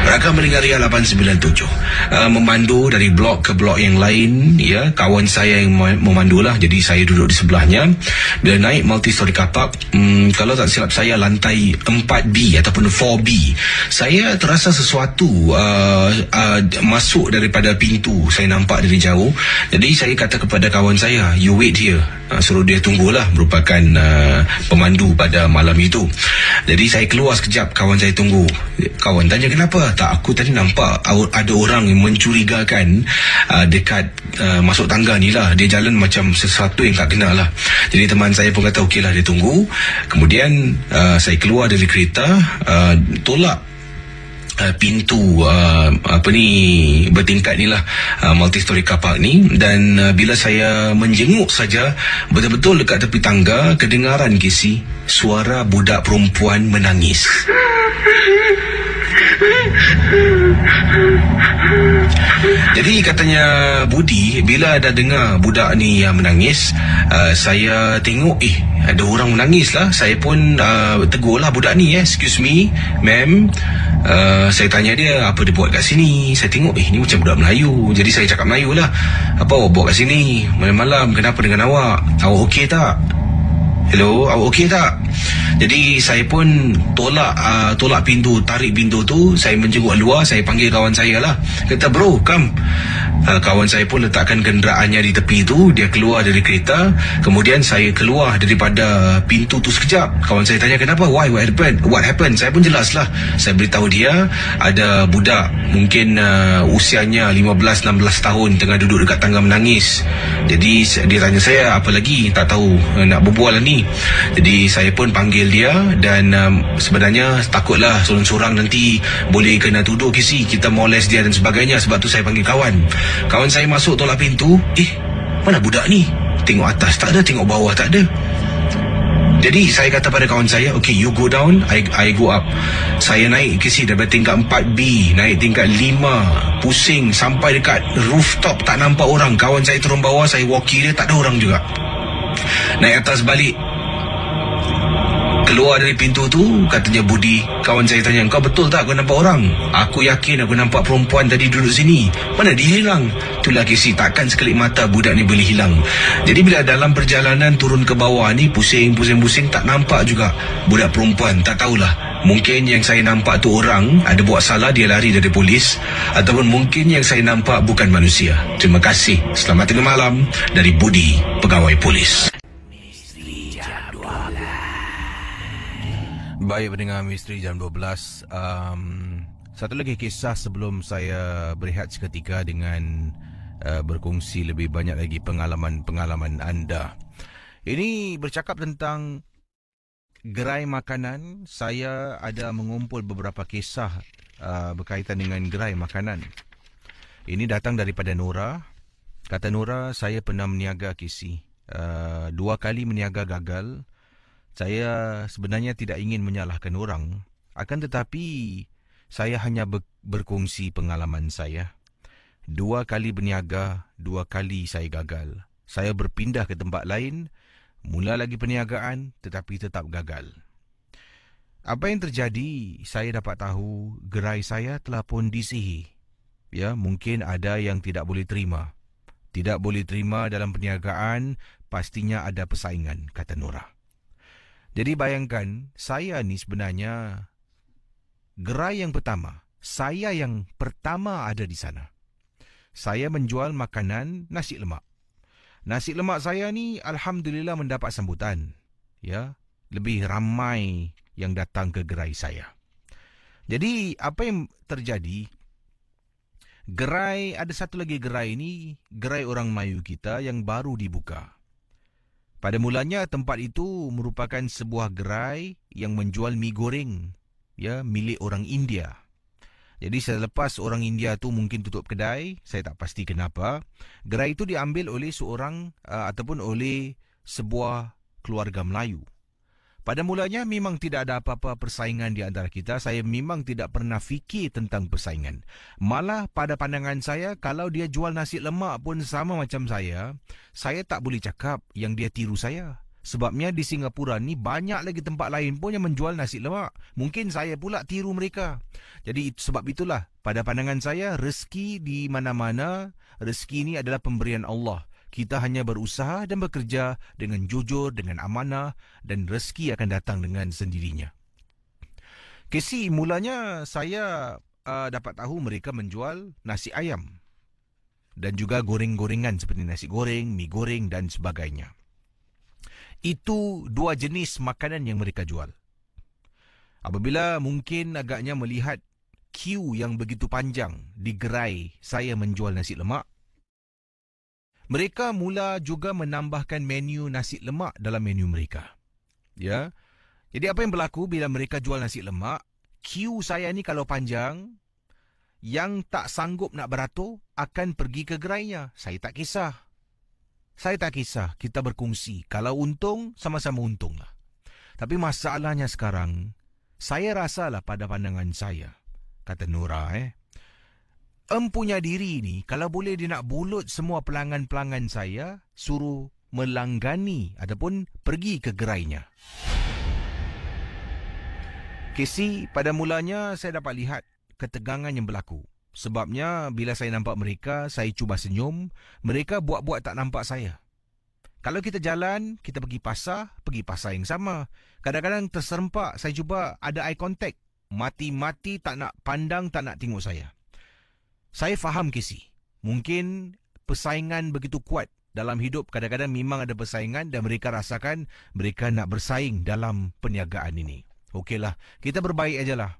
Rakam mendengar Ria 897, memandu dari blok ke blok yang lain, ya, kawan saya yang memandulah, jadi saya duduk di sebelahnya. Bila naik multi-story car park, kalau tak silap saya lantai 4B ataupun 4B, saya terasa sesuatu masuk daripada pintu. Saya nampak dari jauh. Jadi saya kata kepada kawan saya, you wait here. Suruh dia tunggulah, merupakan pemandu pada malam itu. Jadi saya keluar sekejap, kawan saya tunggu. Kawan tanya kenapa? Tak, aku tadi nampak ada orang yang mencurigakan dekat masuk tangga ni lah. Dia jalan macam sesuatu yang tak kenal lah. Jadi teman saya pun kata okey lah, dia tunggu. Kemudian saya keluar dari kereta, tolak pintu bertingkat ni lah, multi-story car park ni. Dan bila saya menjenguk saja, betul-betul dekat tepi tangga kedengaran kisi suara budak perempuan menangis. Jadi katanya Budi, bila ada dengar budak ni yang menangis, saya tengok ada orang menangis lah. Saya pun tegur lah budak ni, excuse me ma'am. Saya tanya dia apa dia buat kat sini. Saya tengok ni macam budak Melayu. Jadi saya cakap Melayu lah, apa awak buat kat sini malam-malam, kenapa dengan awak okey tak? Hello, awak okey tak? Jadi saya pun tolak pintu, tarik pintu tu. Saya menjenguk luar, saya panggil kawan saya lah. Kata, bro, come. Kawan saya pun letakkan kenderaannya di tepi tu. Dia keluar dari kereta. Kemudian saya keluar daripada pintu tu sekejap. Kawan saya tanya, kenapa? Why? What happened? Saya pun jelas lah. Saya beritahu dia, ada budak mungkin usianya 15-16 tahun tengah duduk dekat tangga menangis. Jadi dia tanya saya, apa lagi? Tak tahu nak berbual lah ni. Jadi saya pun panggil dia. Dan sebenarnya takutlah sorang-sorang nanti boleh kena tuduh kita molest dia dan sebagainya. Sebab tu saya panggil kawan. Kawan saya masuk tolak pintu. Mana budak ni? Tengok atas tak ada, tengok bawah tak ada. Jadi saya kata pada kawan saya, okay, you go down, I go up. Saya naik daripada tingkat 4B, naik tingkat 5, pusing sampai dekat rooftop, tak nampak orang. Kawan saya turun bawah, saya walkie dia, tak ada orang juga. Naik atas balik, keluar dari pintu tu, katanya Budi. Kawan saya tanya, kau betul tak kau nampak orang? Aku yakin aku nampak perempuan tadi duduk sini. Mana dia hilang? Itulah Casey, takkan sekelip mata budak ni boleh hilang. Jadi bila dalam perjalanan turun ke bawah ni, pusing, tak nampak juga budak perempuan. Tak tahulah, mungkin yang saya nampak tu orang ada buat salah, dia lari dari polis. Ataupun mungkin yang saya nampak bukan manusia. Terima kasih. Selamat tengah malam dari Budi, pegawai polis. Baik pendengar Misteri Jam 12, satu lagi kisah sebelum saya berehat seketika dengan berkongsi lebih banyak lagi pengalaman-pengalaman anda. Ini bercakap tentang gerai makanan. Saya ada mengumpul beberapa kisah berkaitan dengan gerai makanan. Ini datang daripada Nora. Kata Nora, saya pernah meniaga Casey. 2 kali meniaga gagal. Saya sebenarnya tidak ingin menyalahkan orang, akan tetapi saya hanya berkongsi pengalaman saya. 2 kali berniaga, 2 kali saya gagal. Saya berpindah ke tempat lain, mula lagi perniagaan tetapi tetap gagal. Apa yang terjadi? Saya dapat tahu gerai saya telah pun disihir. Ya, mungkin ada yang tidak boleh terima. Tidak boleh terima dalam perniagaan, pastinya ada persaingan, kata Nora. Jadi bayangkan, saya ni sebenarnya gerai yang pertama. Saya yang pertama ada di sana. Saya menjual makanan nasi lemak. Nasi lemak saya ni alhamdulillah mendapat sambutan. Ya, lebih ramai yang datang ke gerai saya. Jadi apa yang terjadi? Gerai, ada satu lagi gerai ni, gerai orang Melayu kita yang baru dibuka. Pada mulanya tempat itu merupakan sebuah gerai yang menjual mi goreng, ya, milik orang India. Jadi selepas orang India tu mungkin tutup kedai, saya tak pasti kenapa, gerai itu diambil oleh seorang ataupun oleh sebuah keluarga Melayu. Pada mulanya memang tidak ada apa-apa persaingan di antara kita. Saya memang tidak pernah fikir tentang persaingan. Malah pada pandangan saya, kalau dia jual nasi lemak pun sama macam saya tak boleh cakap yang dia tiru saya. Sebabnya di Singapura ni banyak lagi tempat lain pun yang menjual nasi lemak. Mungkin saya pula tiru mereka. Jadi sebab itulah pada pandangan saya, rezeki di mana-mana, rezeki ini adalah pemberian Allah. Kita hanya berusaha dan bekerja dengan jujur, dengan amanah, dan rezeki akan datang dengan sendirinya. Casey, mulanya saya dapat tahu mereka menjual nasi ayam dan juga goreng-gorengan seperti nasi goreng, mi goreng dan sebagainya. Itu 2 jenis makanan yang mereka jual. Apabila mungkin agaknya melihat queue yang begitu panjang di gerai saya menjual nasi lemak, mereka mula juga menambahkan menu nasi lemak dalam menu mereka. Ya. Jadi apa yang berlaku bila mereka jual nasi lemak, queue saya ni kalau panjang, yang tak sanggup nak beratur akan pergi ke gerainya. Saya tak kisah. Kita berkongsi. Kalau untung, sama-sama untunglah. Tapi masalahnya sekarang, saya rasalah pada pandangan saya, kata Nora, empunya diri ni, kalau boleh dia nak bulut semua pelanggan-pelanggan saya, suruh melanggani ataupun pergi ke gerainya. Casey, pada mulanya saya dapat lihat ketegangan yang berlaku. Sebabnya bila saya nampak mereka, saya cuba senyum, mereka buat-buat tak nampak saya. Kalau kita jalan, kita pergi pasar yang sama. Kadang-kadang terserempak, saya cuba ada eye contact. Mati-mati tak nak pandang, tak nak tengok saya. Saya faham Casey. Mungkin persaingan begitu kuat dalam hidup. Kadang-kadang memang ada persaingan dan mereka rasakan mereka nak bersaing dalam perniagaan ini. Okeylah, kita berbaik ajalah.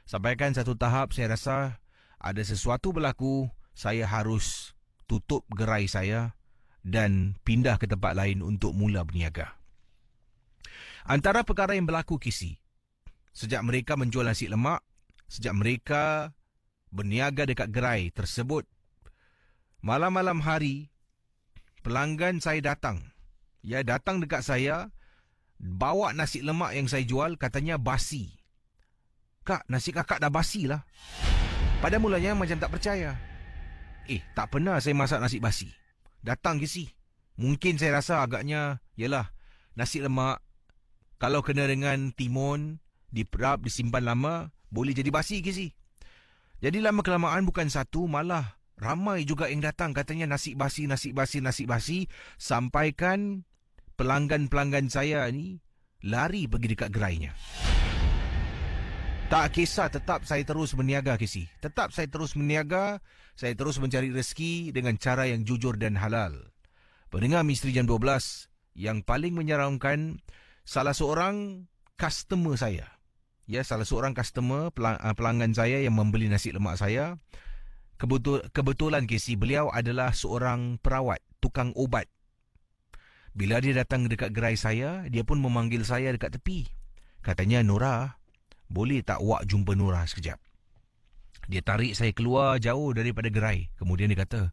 Sampaikan satu tahap saya rasa ada sesuatu berlaku, saya harus tutup gerai saya dan pindah ke tempat lain untuk mula berniaga. Antara perkara yang berlaku Casey, sejak mereka menjual nasi lemak, sejak mereka berniaga dekat gerai tersebut, malam-malam hari pelanggan saya datang. Ya, datang dekat saya, bawa nasi lemak yang saya jual, katanya basi. Kak, nasi kakak dah basi lah. Pada mulanya macam tak percaya. Tak pernah saya masak nasi basi. Datang Casey. Mungkin saya rasa agaknya, yalah, nasi lemak, kalau kena dengan timun, diperap, disimpan lama, boleh jadi basi Casey. Jadi lama kelamaan bukan satu, malah ramai juga yang datang katanya nasi basi, sampaikan pelanggan-pelanggan saya ni lari pergi dekat gerainya. Tak kisah, tetap saya terus berniaga Casey. Tetap saya terus berniaga, saya terus mencari rezeki dengan cara yang jujur dan halal. Pendengar Misteri Jam 12, yang paling menyeramkan, salah seorang customer saya. Ya, salah seorang customer, pelanggan saya yang membeli nasi lemak saya. Kebetulan Casey, beliau adalah seorang perawat, tukang ubat. Bila dia datang dekat gerai saya, dia pun memanggil saya dekat tepi. Katanya, Nora, boleh tak awak jumpa Nora sekejap? Dia tarik saya keluar jauh daripada gerai. Kemudian dia kata,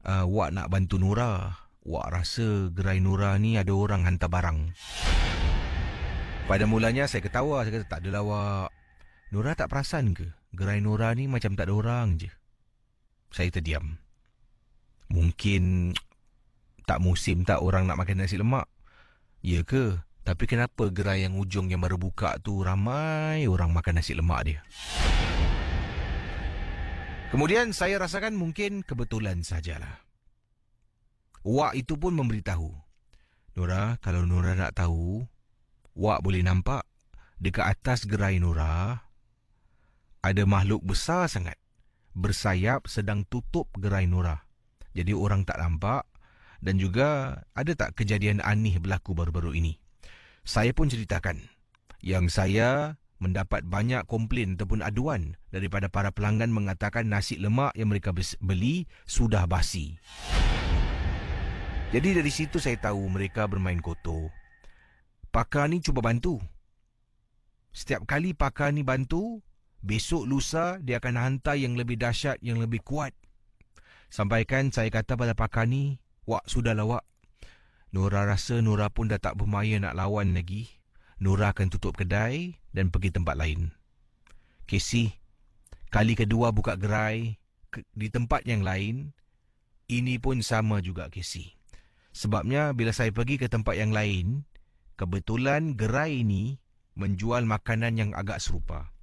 awak nak bantu Nora. Awak rasa gerai Nora ni ada orang hantar barang. Pada mulanya saya ketawa. Saya kata, tak adalah awak. Nora tak perasan ke? Gerai Nora ni macam tak ada orang je. Saya terdiam. Mungkin tak musim tak orang nak makan nasi lemak. Ya ke? Tapi kenapa gerai yang ujung yang baru buka tu ramai orang makan nasi lemak dia? Kemudian saya rasakan mungkin kebetulan sajalah. Wak itu pun memberitahu, Nora, kalau Nora nak tahu, Wak boleh nampak dekat atas gerai Nora ada makhluk besar sangat bersayap sedang tutup gerai Nora. Jadi orang tak nampak. Dan juga ada tak kejadian aneh berlaku baru-baru ini. Saya pun ceritakan yang saya mendapat banyak komplain ataupun aduan daripada para pelanggan mengatakan nasi lemak yang mereka beli sudah basi. Jadi dari situ saya tahu mereka bermain kotor. Pakar ni cuba bantu. Setiap kali pakar ni bantu, besok lusa dia akan hantar yang lebih dahsyat, yang lebih kuat. Sampaikan saya kata pada pakar ni, Wak, sudahlah Wak. Nora rasa Nora pun dah tak bermaya nak lawan lagi. Nora akan tutup kedai dan pergi tempat lain. Casey, kali kedua buka gerai di tempat yang lain, ini pun sama juga Casey. Sebabnya bila saya pergi ke tempat yang lain, kebetulan gerai ini menjual makanan yang agak serupa.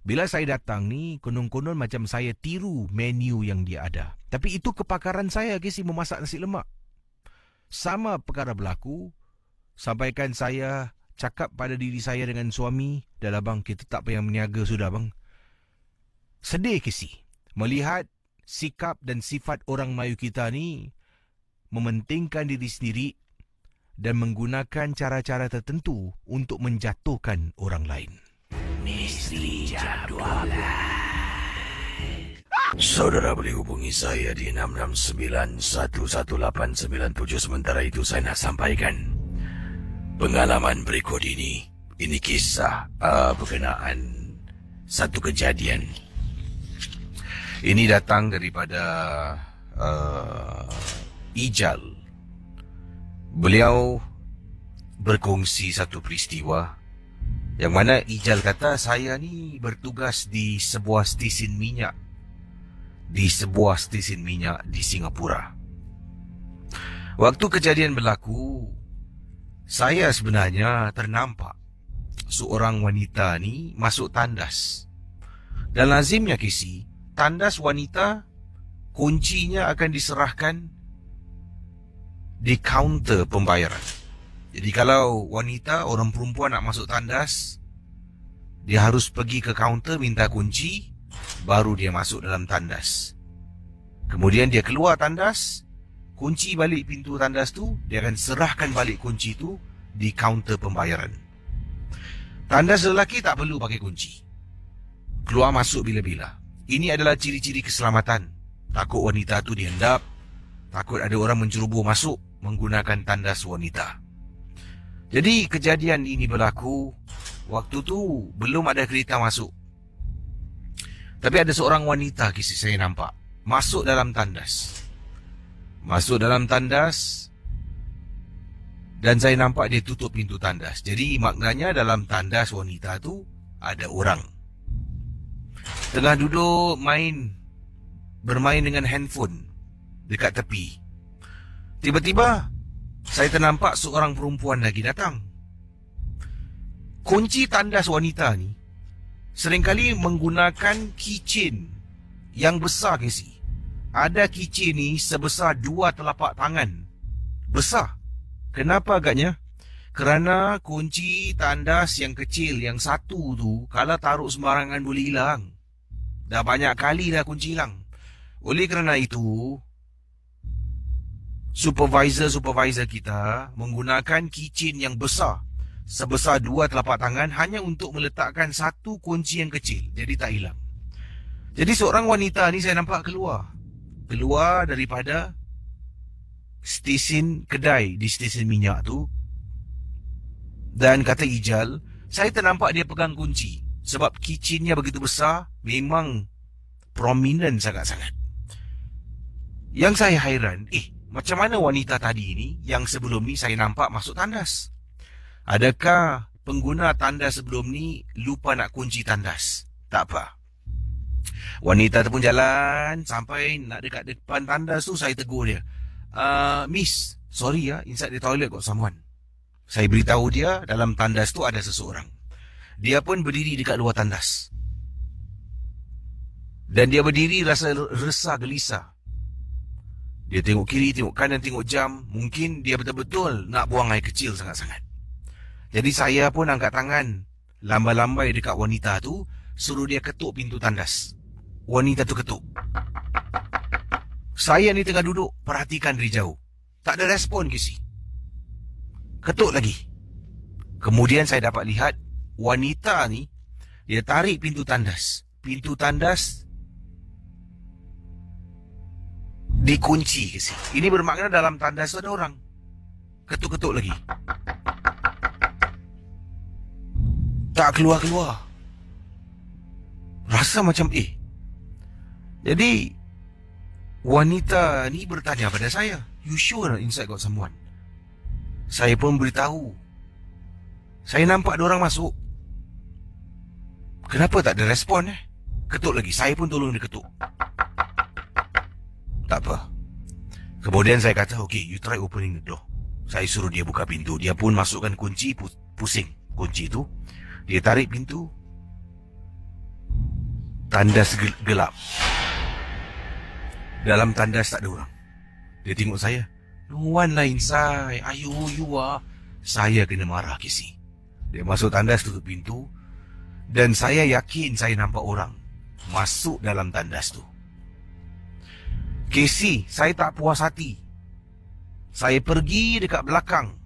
Bila saya datang ni, konon-konon macam saya tiru menu yang dia ada. Tapi itu kepakaran saya, Casey, memasak nasi lemak. Sama perkara berlaku, sampaikan saya cakap pada diri saya dengan suami, dah lah bang, kita tak payah meniaga sudah bang. Sedih Casey, melihat sikap dan sifat orang Melayu kita ni mementingkan diri sendiri dan menggunakan cara-cara tertentu untuk menjatuhkan orang lain. Misteri Jam 12. Saudara boleh hubungi saya di 669-11897. Sementara itu saya nak sampaikan pengalaman berikut ini. Ini kisah berkenaan satu kejadian. Ini datang daripada Ijal. Beliau berkongsi satu peristiwa yang mana Ijal kata, saya ni bertugas di sebuah stesen minyak. Di sebuah stesen minyak di Singapura. Waktu kejadian berlaku, saya sebenarnya ternampak seorang wanita ni masuk tandas. Dan lazimnya Casey, tandas wanita kuncinya akan diserahkan di kaunter pembayaran. Jadi kalau wanita, orang perempuan nak masuk tandas, dia harus pergi ke kaunter minta kunci, baru dia masuk dalam tandas. Kemudian dia keluar tandas, kunci balik pintu tandas tu, dia akan serahkan balik kunci tu di kaunter pembayaran. Tandas lelaki tak perlu pakai kunci. Keluar masuk bila-bila. Ini adalah ciri-ciri keselamatan. Takut wanita tu dihendap, takut ada orang menceroboh masuk menggunakan tandas wanita. Jadi kejadian ini berlaku waktu tu belum ada kereta masuk. Tapi ada seorang wanita kisah saya nampak masuk dalam tandas. Masuk dalam tandas dan saya nampak dia tutup pintu tandas. Jadi maknanya dalam tandas wanita tu ada orang. Tengah duduk bermain dengan handphone dekat tepi. Tiba-tiba saya ternampak seorang perempuan lagi datang. Kunci tandas wanita ni seringkali menggunakan keychain yang besar Casey. Ada keychain ni sebesar 2 telapak tangan. Besar. Kenapa agaknya? Kerana kunci tandas yang kecil, yang satu tu, kalau taruh sembarangan boleh hilang. Dah banyak kali dah kunci hilang. Oleh kerana itu, supervisor kita menggunakan keychain yang besar, sebesar 2 telapak tangan hanya untuk meletakkan satu kunci yang kecil. Jadi tak hilang. Jadi seorang wanita ni saya nampak keluar daripada stesen kedai di stesen minyak tu, dan kata Ijal, saya ternampak dia pegang kunci sebab keychainnya begitu besar, memang prominent sangat-sangat. Yang saya hairan, macam mana wanita tadi ni yang sebelum ni saya nampak masuk tandas? Adakah pengguna tandas sebelum ni lupa nak kunci tandas? Tak apa. Wanita tu pun jalan sampai nak dekat depan tandas tu, saya tegur dia. Miss, sorry ya, inside the toilet got someone. Saya beritahu dia dalam tandas tu ada seseorang. Dia pun berdiri dekat luar tandas. Dan dia berdiri rasa resah gelisah. Dia tengok kiri, tengok kanan, tengok jam. Mungkin dia betul-betul nak buang air kecil sangat-sangat. Jadi saya pun angkat tangan, lambai-lambai dekat wanita tu, suruh dia ketuk pintu tandas. Wanita tu ketuk. Saya ni tengah duduk, perhatikan dari jauh. Tak ada respon Casey. Ketuk lagi. Kemudian saya dapat lihat wanita ni, dia tarik pintu tandas. Pintu tandas dikunci Casey. Ini bermakna dalam tandas tu ada orang. Ketuk-ketuk lagi. Tak keluar-keluar. Rasa macam Jadi wanita ni bertanya pada saya, you sure inside got someone? Saya pun beritahu, saya nampak ada orang masuk. Kenapa tak ada respon Ketuk lagi. Saya pun tolong dia ketuk. Tak apa. Kemudian saya kata, okay, you try opening the door. Saya suruh dia buka pintu. Dia pun masukkan kunci, pusing kunci tu. Dia tarik pintu. Tandas gelap. Dalam tandas tak ada orang. Dia tengok saya. No one lah inside. Ayo, you ah. Saya kena marah Casey. Dia masuk tandas, tutup pintu. Dan saya yakin saya nampak orang masuk dalam tandas tu. Casey, saya tak puas hati. Saya pergi dekat belakang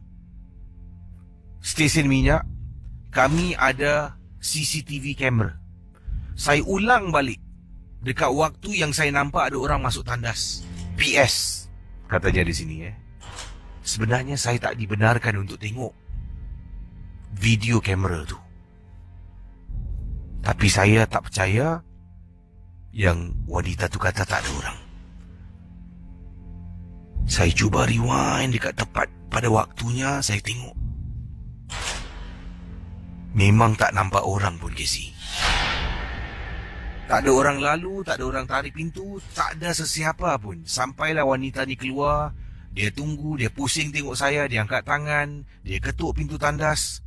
stesen minyak. Kami ada CCTV kamera. Saya ulang balik dekat waktu yang saya nampak ada orang masuk tandas. PS, katanya di sini sebenarnya saya tak dibenarkan untuk tengok video kamera tu. Tapi saya tak percaya yang wanita tu kata tak ada orang. Saya cuba rewind dekat tepat pada waktunya, saya tengok. Memang tak nampak orang pun Casey. Tak ada orang lalu, tak ada orang tarik pintu, tak ada sesiapa pun. Sampailah wanita ni keluar, dia tunggu, dia pusing tengok saya, dia angkat tangan, dia ketuk pintu tandas.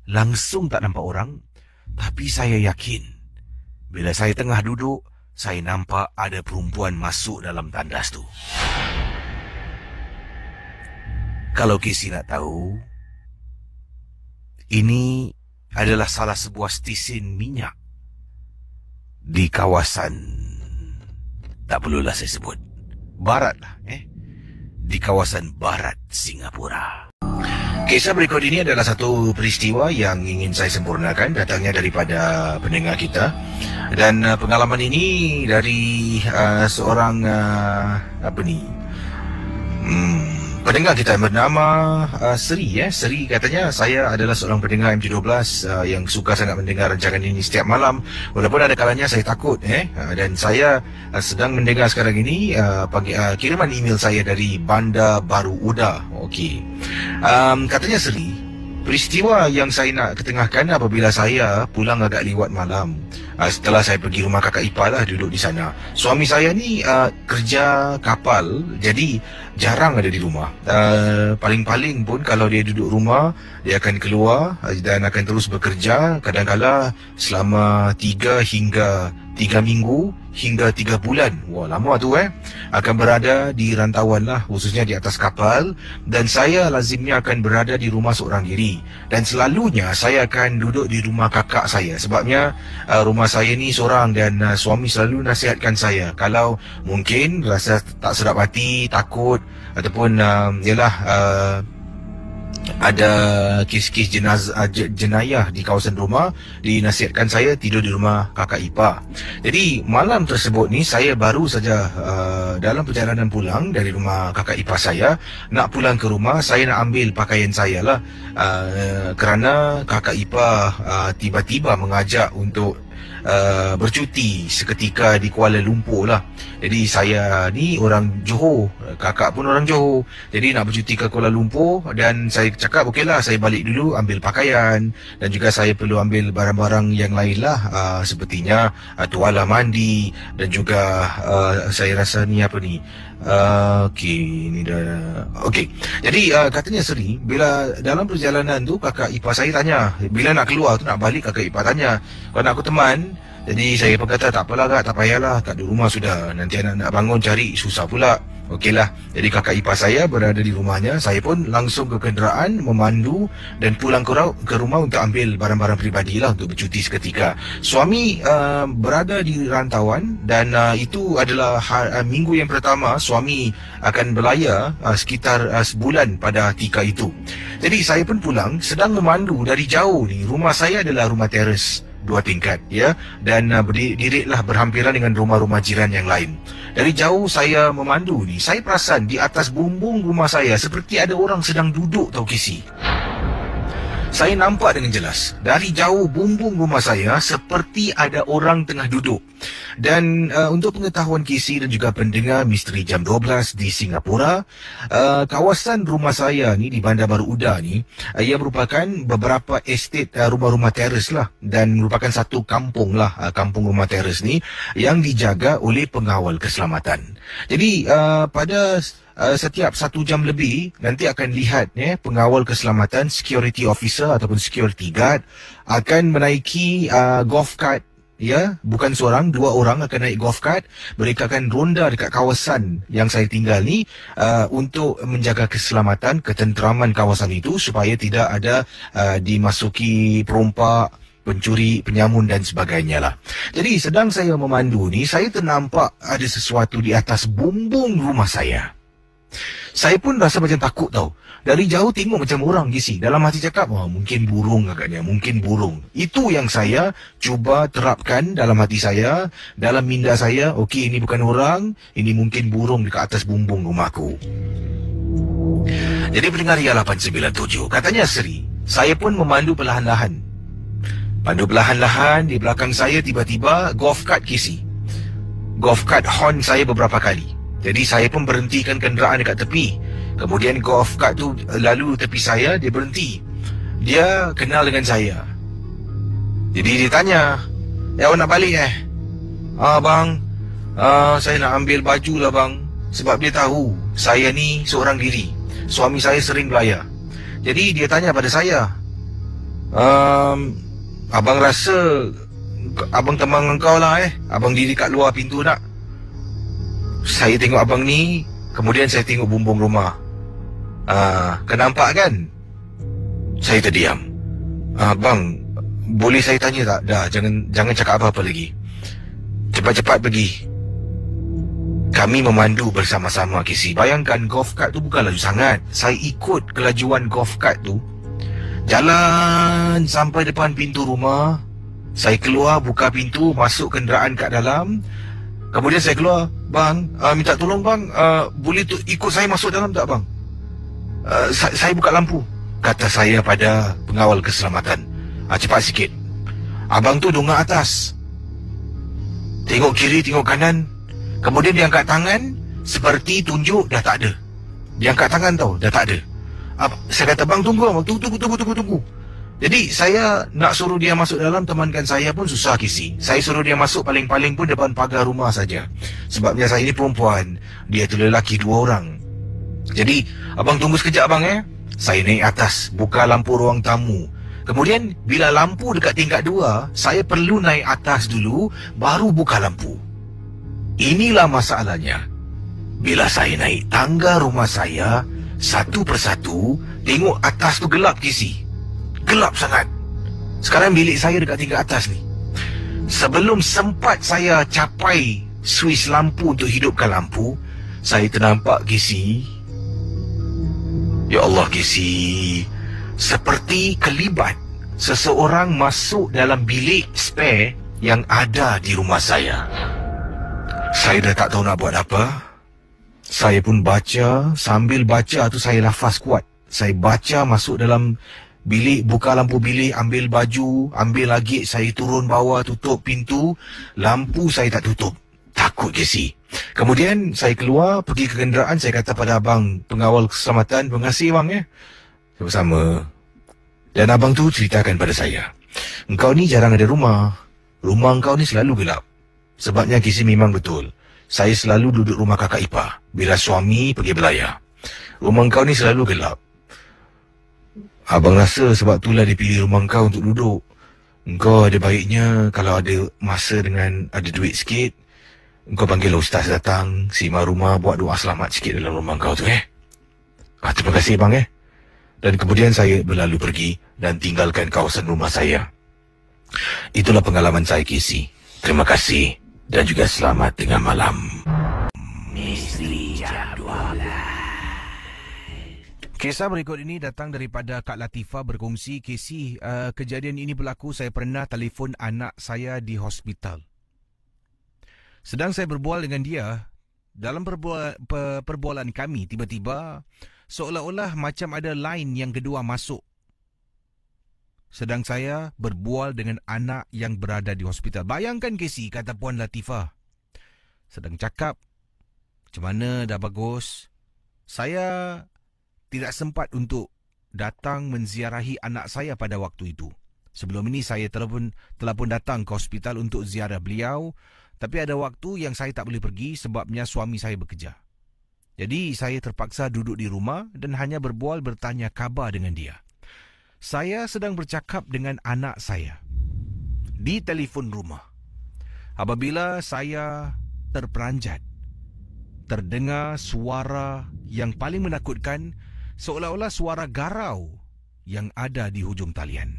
Langsung tak nampak orang, tapi saya yakin bila saya tengah duduk, saya nampak ada perempuan masuk dalam tandas tu. Kalau Casey nak tahu, ini adalah salah sebuah stesen minyak di kawasan, tak perlulah saya sebut, barat lah, di kawasan barat Singapura. Kisah berikut ini adalah satu peristiwa yang ingin saya sempurnakan, datangnya daripada pendengar kita. Dan pengalaman ini dari seorang pendengar kita bernama Seri. Seri katanya, saya adalah seorang pendengar MJ12 yang suka sangat mendengar rancangan ini setiap malam. Walaupun ada kalanya saya takut, dan saya sedang mendengar sekarang ini kiriman email saya dari Bandar Baru Uda. Okey. Katanya Seri, peristiwa yang saya nak ketengahkan apabila saya pulang agak lewat malam. Setelah saya pergi rumah kakak ipar lah, duduk di sana. Suami saya ni kerja kapal, jadi jarang ada di rumah. Paling-paling pun kalau dia duduk rumah, dia akan keluar dan akan terus bekerja. Kadang-kadang selama 3 minggu hingga 3 bulan. Wah, lama tu akan berada di rantauan lah, khususnya di atas kapal. Dan saya lazimnya akan berada di rumah seorang diri. Dan selalunya saya akan duduk di rumah kakak saya. Sebabnya rumah saya ni seorang, dan suami selalu nasihatkan saya, kalau mungkin rasa tak sedap hati, takut, ataupun ada kes-kes jenayah di kawasan rumah, dinasihatkan saya tidur di rumah kakak ipar. Jadi malam tersebut ni saya baru saja dalam perjalanan pulang dari rumah kakak ipar saya, nak pulang ke rumah. Saya nak ambil pakaian saya lah, kerana kakak ipar tiba-tiba mengajak untuk bercuti seketika di Kuala Lumpur lah. Jadi saya ni orang Johor, kakak pun orang Johor, jadi nak bercuti ke Kuala Lumpur. Dan saya cakap okeylah, saya balik dulu ambil pakaian, dan juga saya perlu ambil barang-barang yang lain lah, sepertinya tuala mandi, dan juga saya rasa ni apa ni, okey, ni dah okey. Jadi katanya Seri, bila dalam perjalanan tu kakak ipar saya tanya, bila nak keluar tu, nak balik, kakak ipar tanya, kau nak aku teman? Jadi saya pun kata, tak apalah kak, tak payahlah, kat di rumah sudah, nanti anak nak bangun cari susah pula. Okeylah. Jadi kakak ipar saya berada di rumahnya, saya pun langsung ke kenderaan, memandu dan pulang ke rumah untuk ambil barang-barang peribadi lah, untuk bercuti seketika. Suami berada di rantauan, dan itu adalah minggu yang pertama suami akan berlayar, sekitar sebulan pada ketika itu. Jadi saya pun pulang, sedang memandu dari jauh ni. Rumah saya adalah rumah teres 2 tingkat, dan berdirilah berhampiran dengan rumah-rumah jiran yang lain. Dari jauh saya memandu ni, saya perasan di atas bumbung rumah saya seperti ada orang sedang duduk, tau Casey. Saya nampak dengan jelas dari jauh bumbung rumah saya seperti ada orang tengah duduk. Dan untuk pengetahuan Casey dan juga pendengar Misteri Jam 12 di Singapura, kawasan rumah saya ni di Bandar Baru Uda ni, ia merupakan beberapa estate rumah-rumah teres lah, dan merupakan satu kampung lah, kampung rumah teres ni yang dijaga oleh pengawal keselamatan. Jadi pada setiap 1 jam lebih nanti akan lihat pengawal keselamatan, security officer ataupun security guard akan menaiki golf cart. Bukan seorang, 2 orang akan naik golf cart. Mereka akan ronda dekat kawasan yang saya tinggal ni untuk menjaga keselamatan, ketenteraman kawasan itu, supaya tidak ada dimasuki perompak, pencuri, penyamun dan sebagainya lah. Jadi sedang saya memandu ni, saya ternampak ada sesuatu di atas bumbung rumah saya. Saya pun rasa macam takut tau. Dari jauh tengok macam orang Casey. Dalam hati cakap, wah mungkin burung agaknya, mungkin burung. Itu yang saya cuba terapkan dalam hati saya, dalam minda saya. Okey, ini bukan orang, ini mungkin burung dekat atas bumbung rumahku. Jadi pendengar Ria 897, katanya Seri, saya pun memandu perlahan-lahan. Pandu perlahan-lahan, di belakang saya tiba-tiba golf cart Casey. Golf cart horn saya beberapa kali. Jadi saya pun berhentikan kenderaan dekat tepi. Kemudian golf cart tu lalu tepi saya, dia berhenti. Dia kenal dengan saya. Jadi dia tanya, awak nak balik bang, saya nak ambil baju lah bang. Sebab dia tahu saya ni seorang diri. Suami saya sering belayar. Jadi dia tanya pada saya, abang rasa abang teman engkau lah abang diri kat luar pintu nak? Saya tengok abang ni, kemudian saya tengok bumbung rumah. Kau nampak kan? Saya terdiam. Bang, boleh saya tanya tak? Dah, jangan cakap apa-apa lagi. Cepat-cepat pergi. Kami memandu bersama-sama, Casey. Bayangkan golf cart tu bukan laju sangat. Saya ikut kelajuan golf cart tu. Jalan sampai depan pintu rumah. Saya keluar, buka pintu, masuk kenderaan kat dalam. Kemudian saya keluar, bang, minta tolong bang, boleh ikut saya masuk dalam tak bang? Saya buka lampu, kata saya pada pengawal keselamatan. Cepat sikit. Abang tu dongak atas. Tengok kiri, tengok kanan. Kemudian dia angkat tangan, seperti tunjuk dah tak ada. Dia angkat tangan tau, dah tak ada. Saya kata, bang tunggu. Jadi saya nak suruh dia masuk dalam, temankan saya pun susah, Casey. Saya suruh dia masuk paling-paling pun depan pagar rumah saja. Sebabnya saya ni perempuan, dia tu lelaki 2 orang. Jadi, abang tunggu sekejap bang Saya naik atas, buka lampu ruang tamu. Kemudian, bila lampu dekat tingkat 2, saya perlu naik atas dulu, baru buka lampu. Inilah masalahnya. Bila saya naik tangga rumah saya, satu persatu, tengok atas tu gelap, Casey. Gelap sangat. Sekarang bilik saya dekat tingkat atas ni. Sebelum sempat saya capai suis lampu untuk hidupkan lampu, saya ternampak, Casey. Ya Allah, Casey. Seperti kelibat seseorang masuk dalam bilik spare yang ada di rumah saya. Saya dah tak tahu nak buat apa. Saya pun baca. Sambil baca tu saya lafaz kuat. Saya baca masuk dalam bilik, buka lampu bilik, ambil baju, ambil lagi, saya turun bawah, tutup pintu. Lampu saya tak tutup. Takut, Casey. Kemudian saya keluar, pergi ke kenderaan. Saya kata pada abang pengawal keselamatan, terima kasih bang Sama-sama. Dan abang tu ceritakan pada saya, engkau ni jarang ada rumah. Rumah engkau ni selalu gelap. Sebabnya, Casey, memang betul. Saya selalu duduk rumah kakak ipar bila suami pergi belayar. Rumah engkau ni selalu gelap. Abang rasa sebab itulah dia pilih rumah engkau untuk duduk. Engkau ada baiknya kalau ada masa dengan ada duit sikit, engkau panggil ustaz datang, simar rumah, buat doa selamat sikit dalam rumah engkau tu terima kasih bang Dan kemudian saya berlalu pergi dan tinggalkan kawasan rumah saya. Itulah pengalaman saya, Casey. Terima kasih dan juga selamat tengah malam. Misteri Jam 12. Kisah berikut ini datang daripada Kak Latifah berkongsi, Casey, kejadian ini berlaku, saya pernah telefon anak saya di hospital. Sedang saya berbual dengan dia, dalam perbualan kami, tiba-tiba seolah-olah macam ada line yang kedua masuk. Sedang saya berbual dengan anak yang berada di hospital. Bayangkan, Casey, kata Puan Latifah. Sedang cakap, macam mana dah bagus. Saya tidak sempat untuk datang menziarahi anak saya pada waktu itu. Sebelum ini saya telah pun datang ke hospital untuk ziarah beliau, tapi ada waktu yang saya tak boleh pergi sebabnya suami saya bekerja. Jadi saya terpaksa duduk di rumah dan hanya berbual bertanya khabar dengan dia. Saya sedang bercakap dengan anak saya di telefon rumah. Apabila saya terperanjat, terdengar suara yang paling menakutkan, seolah-olah suara garau yang ada di hujung talian.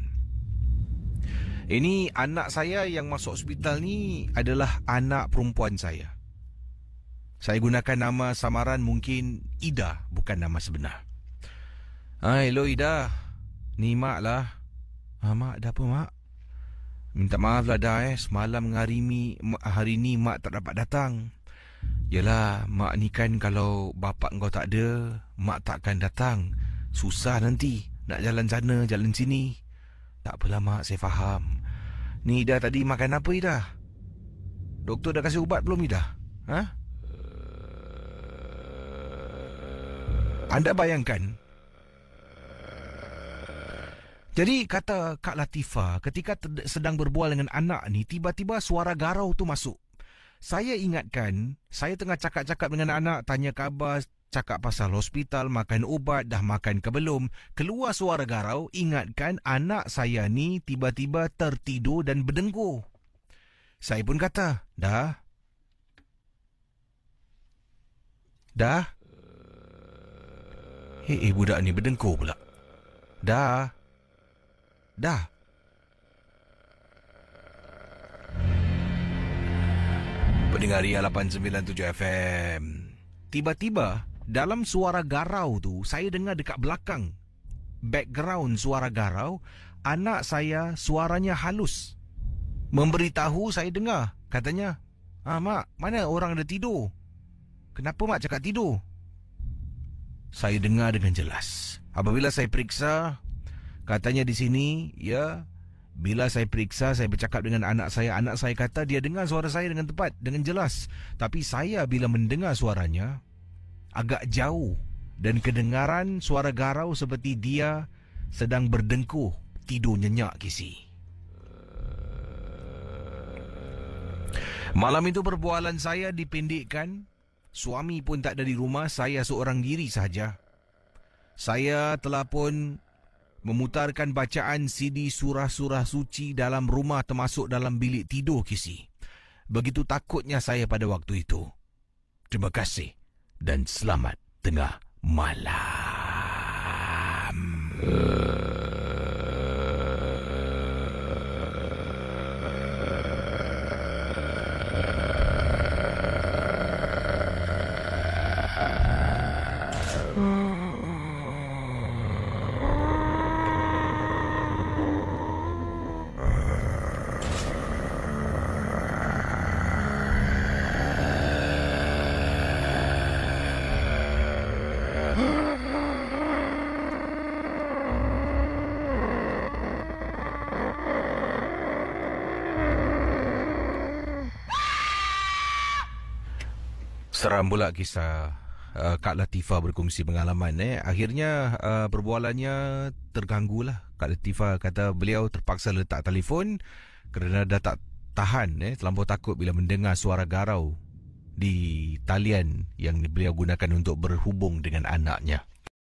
Ini anak saya yang masuk hospital ni adalah anak perempuan saya. Saya gunakan nama samaran mungkin Ida, bukan nama sebenar. Hello Ida. Ni Mak lah. Mak, ada apa Mak? Minta maaf lah dah semalam hari ni Mak tak dapat datang. Yalah, Mak ni kan kalau bapak kau tak ada, Mak takkan datang. Susah nanti nak jalan sana, jalan sini. Tak apalah Mak, saya faham. Ni Ida tadi makan apa Ida? Doktor dah kasih ubat belum Ida? Anda bayangkan. Jadi kata Kak Latifah, ketika sedang berbual dengan anak ni, tiba-tiba suara garau tu masuk. Saya ingatkan, saya tengah cakap-cakap dengan anak, tanya khabar, cakap pasal hospital, makan ubat, dah makan ke belum. Keluar suara garau, ingatkan anak saya ni tiba-tiba tertidur dan berdengkur. Saya pun kata, dah? Budak ni berdengkur pula. Dah. Pendengar Ria 897 FM. Tiba-tiba dalam suara garau tu, saya dengar dekat belakang, background suara garau, anak saya suaranya halus. Memberitahu saya dengar. Katanya, Mak, mana orang ada tidur? Kenapa Mak cakap tidur? Saya dengar dengan jelas. Apabila saya periksa, katanya di sini, ya, bila saya periksa, saya bercakap dengan anak saya kata dia dengar suara saya dengan tepat, dengan jelas. Tapi saya bila mendengar suaranya, agak jauh. Dan kedengaran suara garau seperti dia sedang berdengkur, tidur nyenyak, Kisi. Malam itu perbualan saya dipendekkan. Suami pun tak ada di rumah, saya seorang diri sahaja. Saya telah pun memutarkan bacaan CD surah-surah suci dalam rumah termasuk dalam bilik tidur, Kisi. Begitu takutnya saya pada waktu itu. Terima kasih dan selamat tengah malam. Seram pula kisah Kak Latifah berkongsi pengalaman. Akhirnya perbualannya terganggulah. Kak Latifah kata beliau terpaksa letak telefon kerana dah tak tahan, terlampau takut bila mendengar suara garau di talian yang beliau gunakan untuk berhubung dengan anaknya.